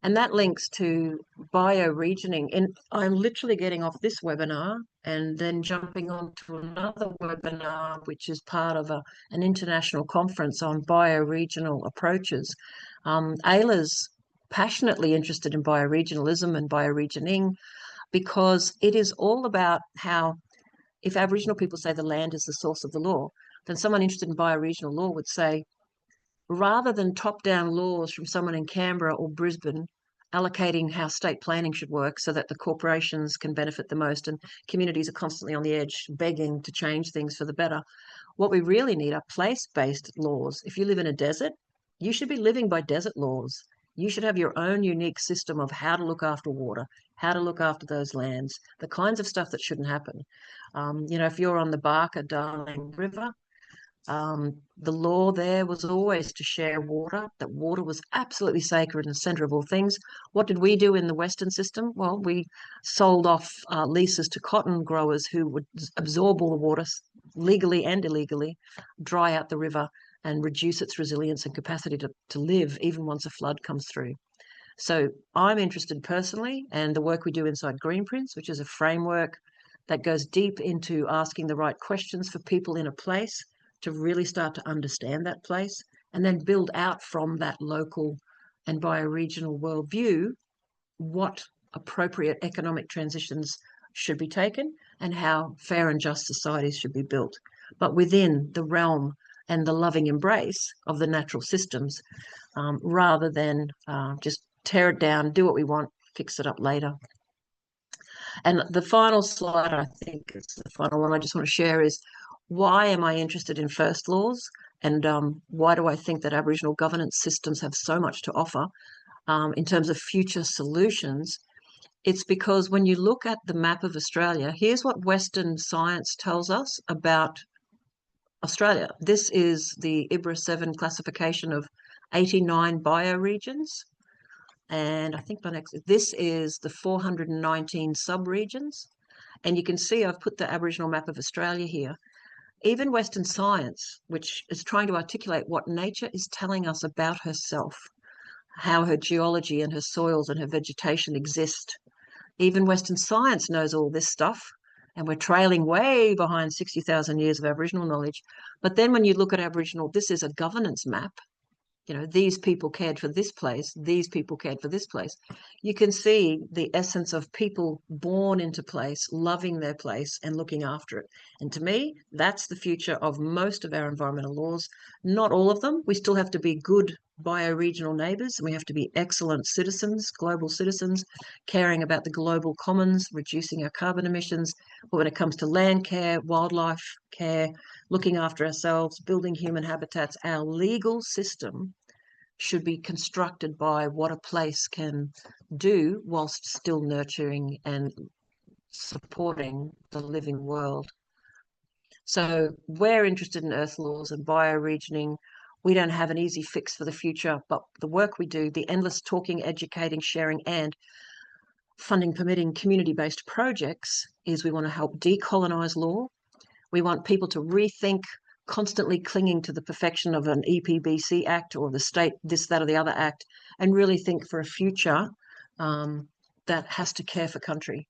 And that links to bioregioning. And I'm literally getting off this webinar and then jumping on to another webinar, which is part of an international conference on bioregional approaches. AELA's passionately interested in bioregionalism and bioregioning, because it is all about how, if Aboriginal people say the land is the source of the law, then someone interested in bioregional law would say, rather than top-down laws from someone in Canberra or Brisbane allocating how state planning should work so that the corporations can benefit the most and communities are constantly on the edge begging to change things for the better, what we really need are place-based laws. If you live in a desert, you should be living by desert laws. You should have your own unique system of how to look after water, how to look after those lands, the kinds of stuff that shouldn't happen. If you're on the Barker-Darling River, the law there was always to share water, that water was absolutely sacred and center of all things. What did we do in the Western system? Well, we sold off leases to cotton growers who would absorb all the water legally and illegally, dry out the river and reduce its resilience and capacity to live even once a flood comes through. So I'm interested personally, and the work we do inside Greenprints, which is a framework that goes deep into asking the right questions for people in a place to really start to understand that place, and then build out from that local and bioregional worldview what appropriate economic transitions should be taken and how fair and just societies should be built, but within the realm and the loving embrace of the natural systems, rather than just tear it down, do what we want, fix it up later. And the final slide, I think it's the final one I just want to share, is why am I interested in first laws, and why do I think that Aboriginal governance systems have so much to offer in terms of future solutions? It's because when you look at the map of Australia, here's what Western science tells us about Australia. This is the IBRA 7 classification of 89 bioregions. And I think this is the 419 sub-regions. And you can see I've put the Aboriginal map of Australia here. Even Western science, which is trying to articulate what nature is telling us about herself, how her geology and her soils and her vegetation exist. Even Western science knows all this stuff, and we're trailing way behind 60,000 years of Aboriginal knowledge. But then when you look at Aboriginal, this is a governance map. You know, these people cared for this place, these people cared for this place. You can see the essence of people born into place, loving their place and looking after it. And to me, that's the future of most of our environmental laws. Not all of them. We still have to be good bioregional neighbours, and we have to be excellent citizens, global citizens, caring about the global commons, reducing our carbon emissions. But when it comes to land care, wildlife care, looking after ourselves, building human habitats, our legal system should be constructed by what a place can do whilst still nurturing and supporting the living world. So we're interested in earth laws and bioregioning. We don't have an easy fix for the future, but the work we do, the endless talking, educating, sharing, and funding, permitting community-based projects, is we want to help decolonise law. We want people to rethink constantly clinging to the perfection of an EPBC Act or the state, this, that, or the other act, and really think for a future that has to care for country.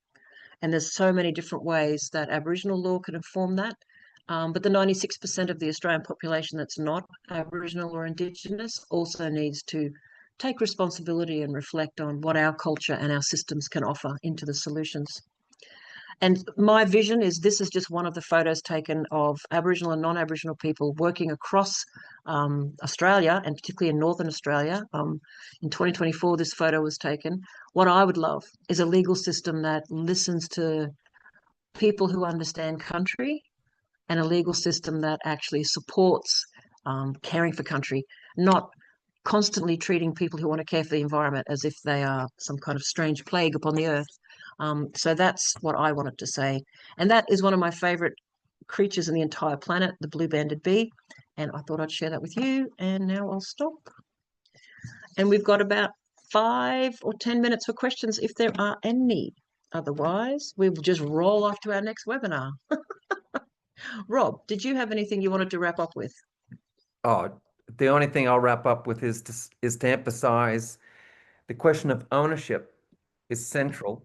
And there's so many different ways that Aboriginal law can inform that. But the 96% of the Australian population that's not Aboriginal or Indigenous also needs to take responsibility and reflect on what our culture and our systems can offer into the solutions. And my vision is, this is just one of the photos taken of Aboriginal and non-Aboriginal people working across Australia, and particularly in Northern Australia. In 2024, this photo was taken. What I would love is a legal system that listens to people who understand country, and a legal system that actually supports caring for country, not constantly treating people who want to care for the environment as if they are some kind of strange plague upon the earth. So that's what I wanted to say. And that is one of my favorite creatures in the entire planet, the blue-banded bee. And I thought I'd share that with you. And now I'll stop. And we've got about 5 or 10 minutes for questions if there are any. Otherwise, we will just roll off to our next webinar. Rob, did you have anything you wanted to wrap up with? Oh, the only thing I'll wrap up with is to emphasize the question of ownership is central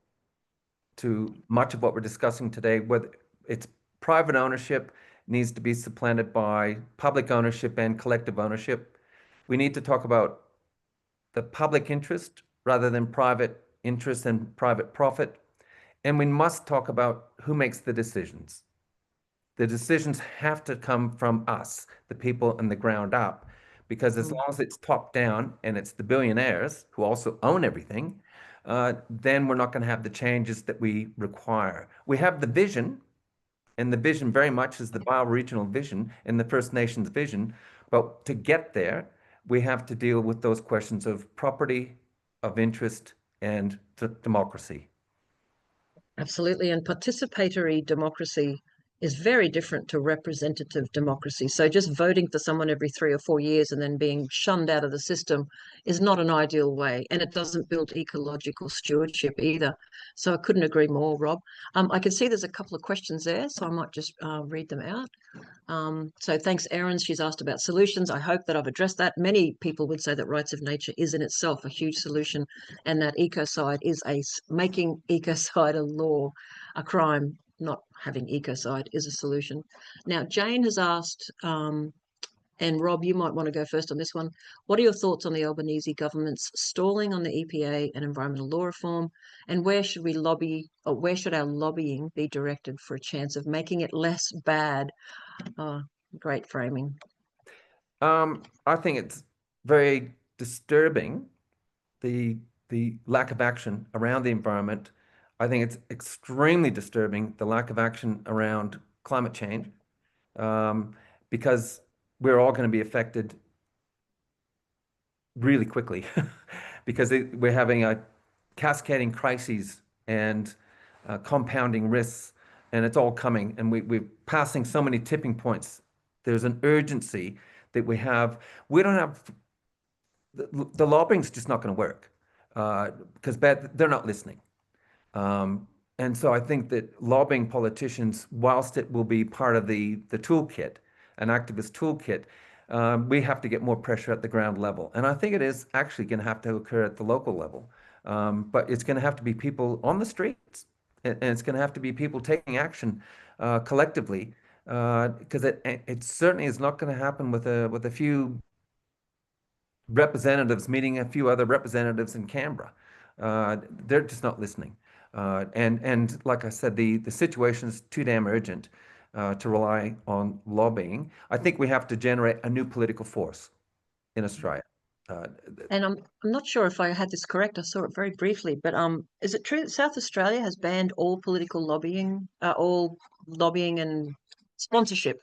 to much of what we're discussing today. Whether it's private ownership needs to be supplanted by public ownership and collective ownership. We need to talk about the public interest rather than private interest and private profit. And we must talk about who makes the decisions. The decisions have to come from us, the people on the ground up, because as long as it's top down and it's the billionaires who also own everything, then we're not going to have the changes that we require. We have the vision, and the vision very much is the bioregional vision and the First Nations vision. But to get there, we have to deal with those questions of property, of interest, and democracy. Absolutely. And participatory democracy is very different to representative democracy. So just voting for someone every 3 or 4 years and then being shunned out of the system is not an ideal way. And it doesn't build ecological stewardship either. So I couldn't agree more, Rob. I can see there's a couple of questions there, so I might just read them out. So thanks, Erin. She's asked about solutions. I hope that I've addressed that. Many people would say that rights of nature is in itself a huge solution, and that Ecocide is making Ecocide a law, a crime. Not having Ecocide is a solution. Now, Jane has asked, and Rob, you might want to go first on this one. What are your thoughts on the Albanese government's stalling on the EPA and environmental law reform? And where should we lobby, or where should our lobbying be directed for a chance of making it less bad? Great framing. I think it's very disturbing, the lack of action around the environment. I think it's extremely disturbing, the lack of action around climate change, because we're all going to be affected really quickly because we're having a cascading crises and compounding risks, and it's all coming, and we're passing so many tipping points. There's an urgency that we have. We don't have, the lobbying's just not going to work because they're not listening. And so I think that lobbying politicians, whilst it will be part of the toolkit, an activist toolkit, we have to get more pressure at the ground level. And I think it is actually going to have to occur at the local level. But it's going to have to be people on the streets, and it's going to have to be people taking action collectively, because it certainly is not going to happen with a few representatives meeting a few other representatives in Canberra. They're just not listening. And like I said, the situation is too damn urgent to rely on lobbying. I think we have to generate a new political force in Australia. And I'm not sure if I had this correct. I saw it very briefly, but is it true that South Australia has banned all political lobbying, all lobbying and sponsorship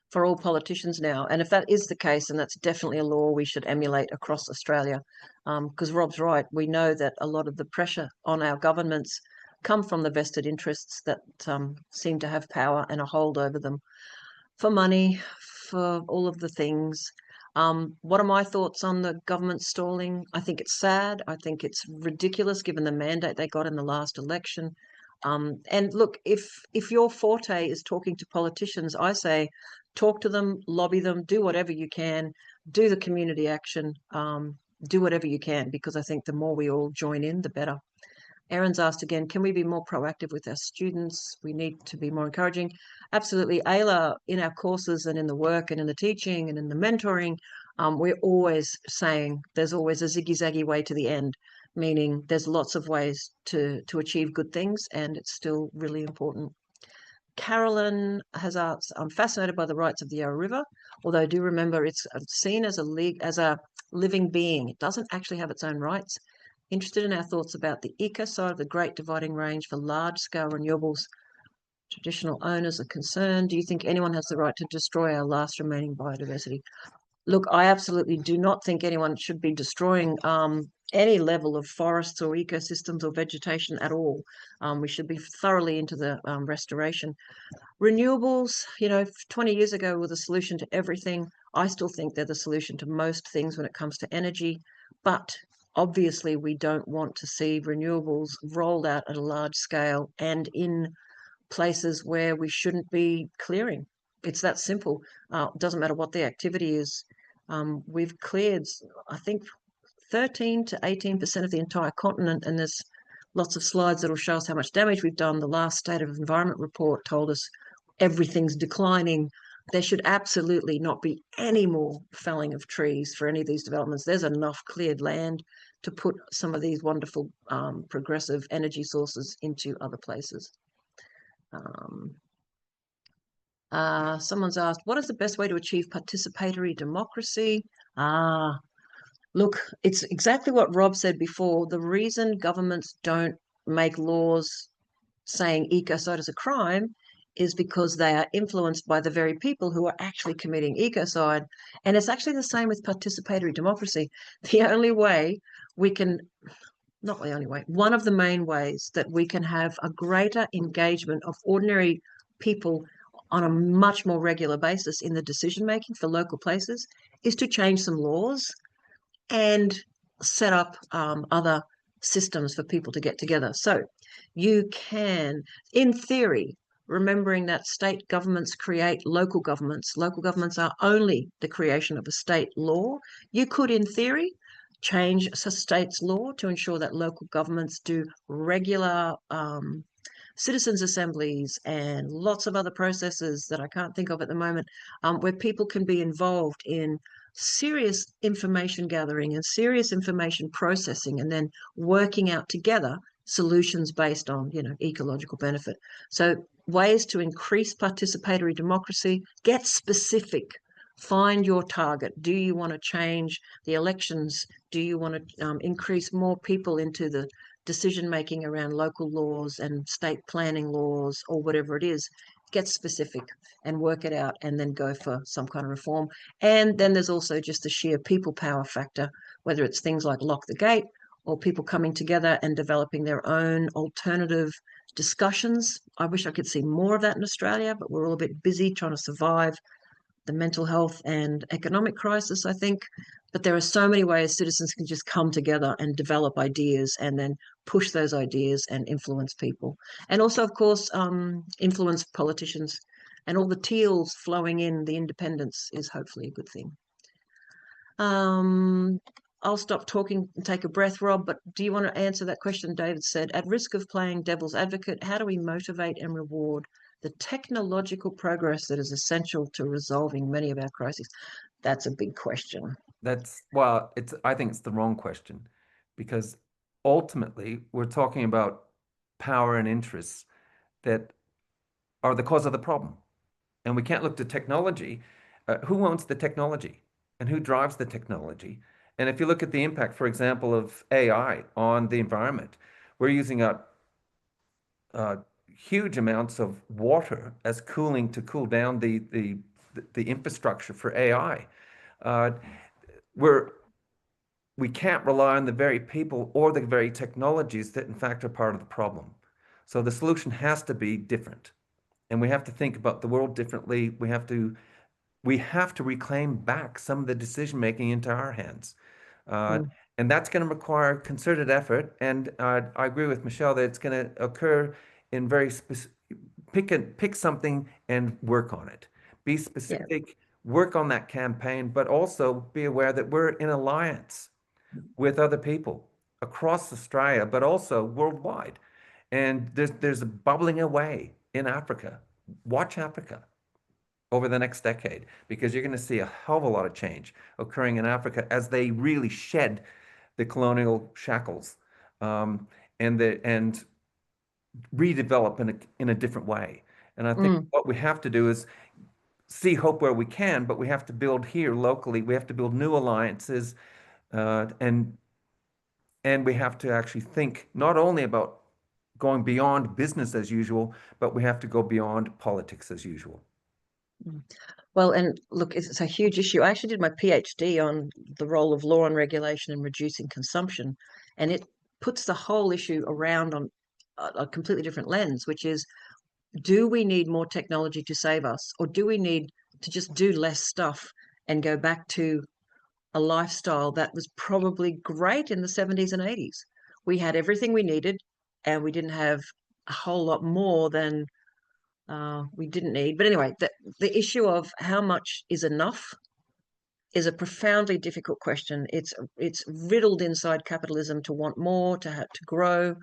for all politicians now? And if that is the case, then that's definitely a law we should emulate across Australia. Because Rob's right, we know that a lot of the pressure on our governments come from the vested interests that seem to have power and a hold over them for money, for all of the things. What are my thoughts on the government stalling? I think it's sad. I think it's ridiculous given the mandate they got in the last election. And look, if your forte is talking to politicians, I say talk to them, lobby them, do whatever you can, do the community action, do whatever you can, because I think the more we all join in, the better. Aaron's asked again, can we be more proactive with our students? We need to be more encouraging. Absolutely. AELA, in our courses and in the work and in the teaching and in the mentoring, we're always saying there's always a ziggy-zaggy way to the end, meaning there's lots of ways to achieve good things, and it's still really important. Carolyn has asked, I'm fascinated by the rights of the Yarra River, although I do remember it's seen as a living being. It doesn't actually have its own rights. Interested in our thoughts about the Ecocide of the Great Dividing Range for large-scale renewables. Traditional owners are concerned. Do you think anyone has the right to destroy our last remaining biodiversity? Look, I absolutely do not think anyone should be destroying any level of forests or ecosystems or vegetation at all. We should be thoroughly into the restoration. Renewables, 20 years ago were the solution to everything. I still think they're the solution to most things when it comes to energy, but obviously we don't want to see renewables rolled out at a large scale and in places where we shouldn't be clearing. It's that simple. It doesn't matter what the activity is. We've cleared, I think, 13 to 18% of the entire continent, and there's lots of slides that will show us how much damage we've done. The last State of Environment report told us everything's declining. There should absolutely not be any more felling of trees for any of these developments. There's enough cleared land to put some of these wonderful progressive energy sources into other places. Someone's asked, what is the best way to achieve participatory democracy? Look, it's exactly what Rob said before. The reason governments don't make laws saying ecocide is a crime is because they are influenced by the very people who are actually committing ecocide. And it's actually the same with participatory democracy. The only way we can, not the only way, one of the main ways that we can have a greater engagement of ordinary people on a much more regular basis in the decision-making for local places is to change some laws and set up other systems for people to get together. So you can, in theory, remembering that state governments create local governments are only the creation of a state law, you could, in theory, change a state's law to ensure that local governments do regular citizens' assemblies and lots of other processes that I can't think of at the moment, where people can be involved in serious information gathering and serious information processing, and then working out together solutions based on, ecological benefit. So ways to increase participatory democracy: get specific, find your target. Do you want to change the elections? Do you want to increase more people into the decision-making around local laws and state planning laws, or whatever it is? Get specific and work it out, and then go for some kind of reform. And then there's also just the sheer people power factor, whether it's things like Lock the Gate or people coming together and developing their own alternative discussions. I wish I could see more of that in Australia, but we're all a bit busy trying to survive the mental health and economic crisis, I think. But there are so many ways citizens can just come together and develop ideas and then push those ideas and influence people. And also, of course, influence politicians. And all the teals flowing in, the independence, is hopefully a good thing. I'll stop talking and take a breath, Rob, but do you want to answer that question? David said, at risk of playing devil's advocate, how do we motivate and reward the technological progress that is essential to resolving many of our crises? That's a big question. Well, I think it's the wrong question, because ultimately we're talking about power and interests that are the cause of the problem. And we can't look to technology. Who owns the technology and who drives the technology? And if you look at the impact, for example, of AI on the environment, we're using huge amounts of water as cooling to cool down the infrastructure for AI. We can't rely on the very people or the very technologies that in fact are part of the problem. So the solution has to be different. And we have to think about the world differently. We have to reclaim back some of the decision making into our hands. And that's going to require concerted effort. And I agree with Michelle that it's going to occur in very specific, pick something and work on it. Be specific, work on that campaign, but also be aware that we're in alliance with other people across Australia, but also worldwide. And there's a bubbling away in Africa. Watch Africa over the next decade, because you're going to see a hell of a lot of change occurring in Africa as they really shed the colonial shackles and redevelop in a different way. And I think what we have to do is see hope where we can, but we have to build here locally. We have to build new alliances, and we have to actually think not only about going beyond business as usual, but we have to go beyond politics as usual. Well, and look, it's a huge issue. I actually did my PhD on the role of law and regulation in reducing consumption, and it puts the whole issue around on a completely different lens, which is, do we need more technology to save us, or do we need to just do less stuff and go back to a lifestyle that was probably great in the 70s and 80s? We had everything we needed, and we didn't have a whole lot more than we didn't need. But anyway, the issue of how much is enough is a profoundly difficult question. It's riddled inside capitalism to want more, to grow.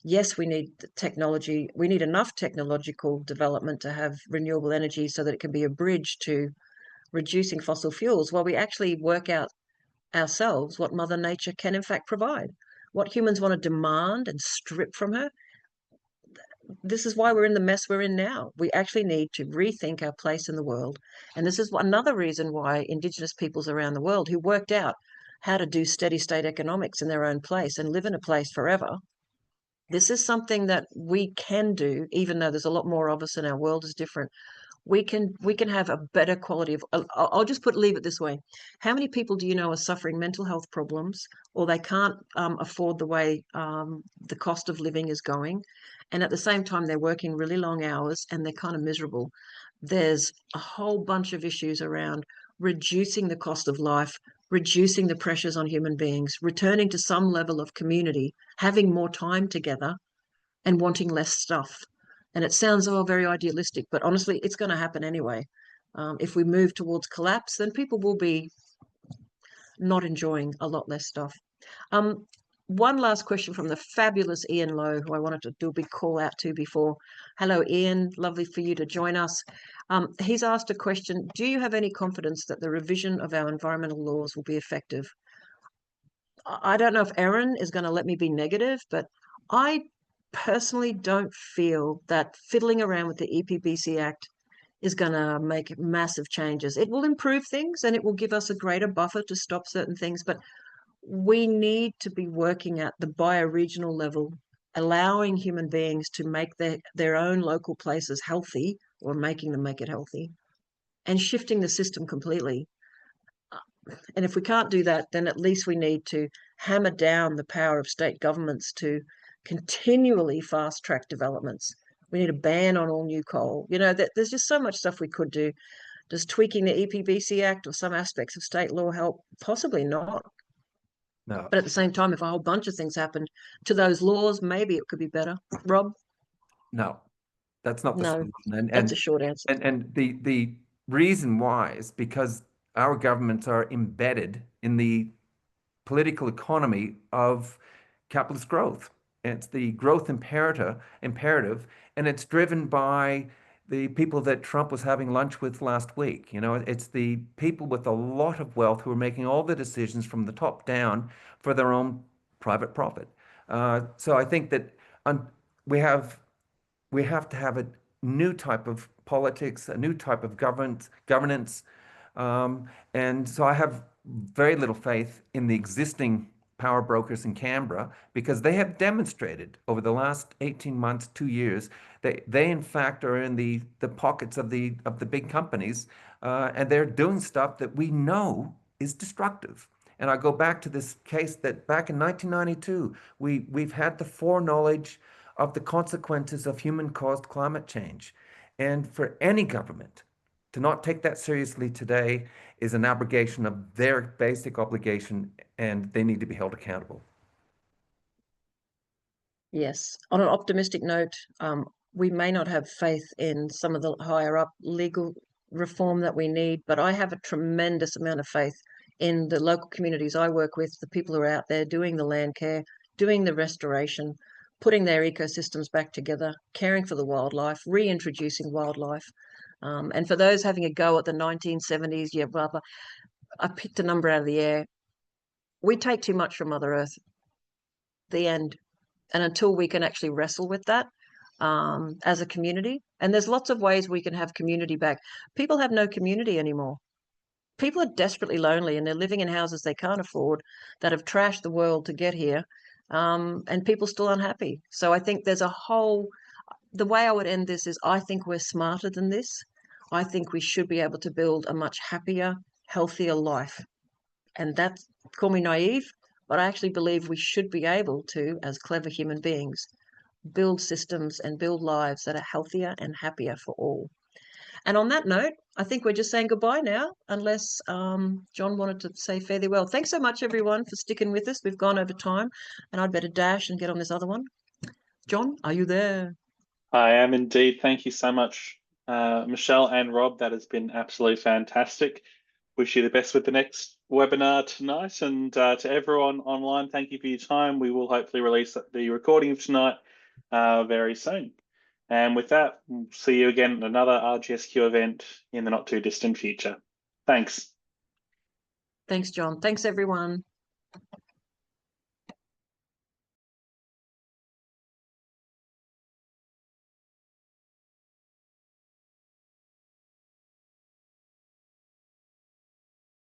Yes, we need the technology. We need enough technological development to have renewable energy so that it can be a bridge to reducing fossil fuels, while we actually work out ourselves what Mother Nature can in fact provide. What humans want to demand and strip from her. This is why we're in the mess we're in now. We actually need to rethink our place in the world. And this is another reason why Indigenous peoples around the world who worked out how to do steady state economics in their own place and live in a place forever, this is something that we can do, even though there's a lot more of us and our world is different. We can have a better quality of, I'll just leave it this way. How many people do you know are suffering mental health problems, or they can't afford the way the cost of living is going, and at the same time they're working really long hours and they're kind of miserable? There's a whole bunch of issues around reducing the cost of life, reducing the pressures on human beings, returning to some level of community, having more time together, and wanting less stuff. And it sounds very idealistic, but honestly, it's going to happen anyway. If we move towards collapse, then people will be not enjoying a lot less stuff. One last question from the fabulous Ian Lowe, who I wanted to do a big call out to before. Hello, Ian. Lovely for you to join us. He's asked a question. Do you have any confidence that the revision of our environmental laws will be effective? I don't know if Erin is going to let me be negative, but I personally don't feel that fiddling around with the EPBC Act is going to make massive changes. It will improve things and it will give us a greater buffer to stop certain things, but we need to be working at the bioregional level, allowing human beings to make their own local places healthy, or making them make it healthy, and shifting the system completely. And if we can't do that, then at least we need to hammer down the power of state governments to continually fast track developments. We need a ban on all new coal. You know, there's just so much stuff we could do. Does tweaking the EPBC Act or some aspects of state law help? Possibly not. No. But at the same time, if a whole bunch of things happened to those laws, maybe it could be better. Rob? No, that's not the solution. That's a short answer. And the reason why is because our governments are embedded in the political economy of capitalist growth. It's the growth imperative, and it's driven by the people that Trump was having lunch with last week. You know, it's the people with a lot of wealth who are making all the decisions from the top down for their own private profit. So I think that we have to have a new type of politics, a new type of governance. And so I have very little faith in the existing power brokers in Canberra, because they have demonstrated over the last 18 months, 2 years, that they in fact are in the pockets of the big companies, and they're doing stuff that we know is destructive. And I go back to this case that back in 1992, we've had the foreknowledge of the consequences of human-caused climate change. And for any government to not take that seriously today is an abrogation of their basic obligation, and they need to be held accountable. Yes. On an optimistic note, we may not have faith in some of the higher up legal reform that we need, but I have a tremendous amount of faith in the local communities I work with, the people who are out there doing the land care, doing the restoration, putting their ecosystems back together, caring for the wildlife, reintroducing wildlife. And for those having a go at the 1970s, yeah, blah, blah, I picked a number out of the air. We take too much from Mother Earth. The end. And until we can actually wrestle with that as a community, and there's lots of ways we can have community back. People have no community anymore. People are desperately lonely, and they're living in houses they can't afford, that have trashed the world to get here, and people still unhappy. So I think there's the way I would end this is, I think we're smarter than this. I think we should be able to build a much happier, healthier life. And that's, call me naive, but I actually believe we should be able to, as clever human beings, build systems and build lives that are healthier and happier for all. And on that note, I think we're just saying goodbye now, unless John wanted to say fare thee well. Thanks so much, everyone, for sticking with us. We've gone over time, and I'd better dash and get on this other one. John, are you there? I am indeed. Thank you so much, Michelle and Rob. That has been absolutely fantastic. Wish you the best with the next webinar tonight. And to everyone online, thank you for your time. We will hopefully release the recording of tonight very soon. And with that, we'll see you again at another RGSQ event in the not too distant future. Thanks. Thanks, John. Thanks, everyone.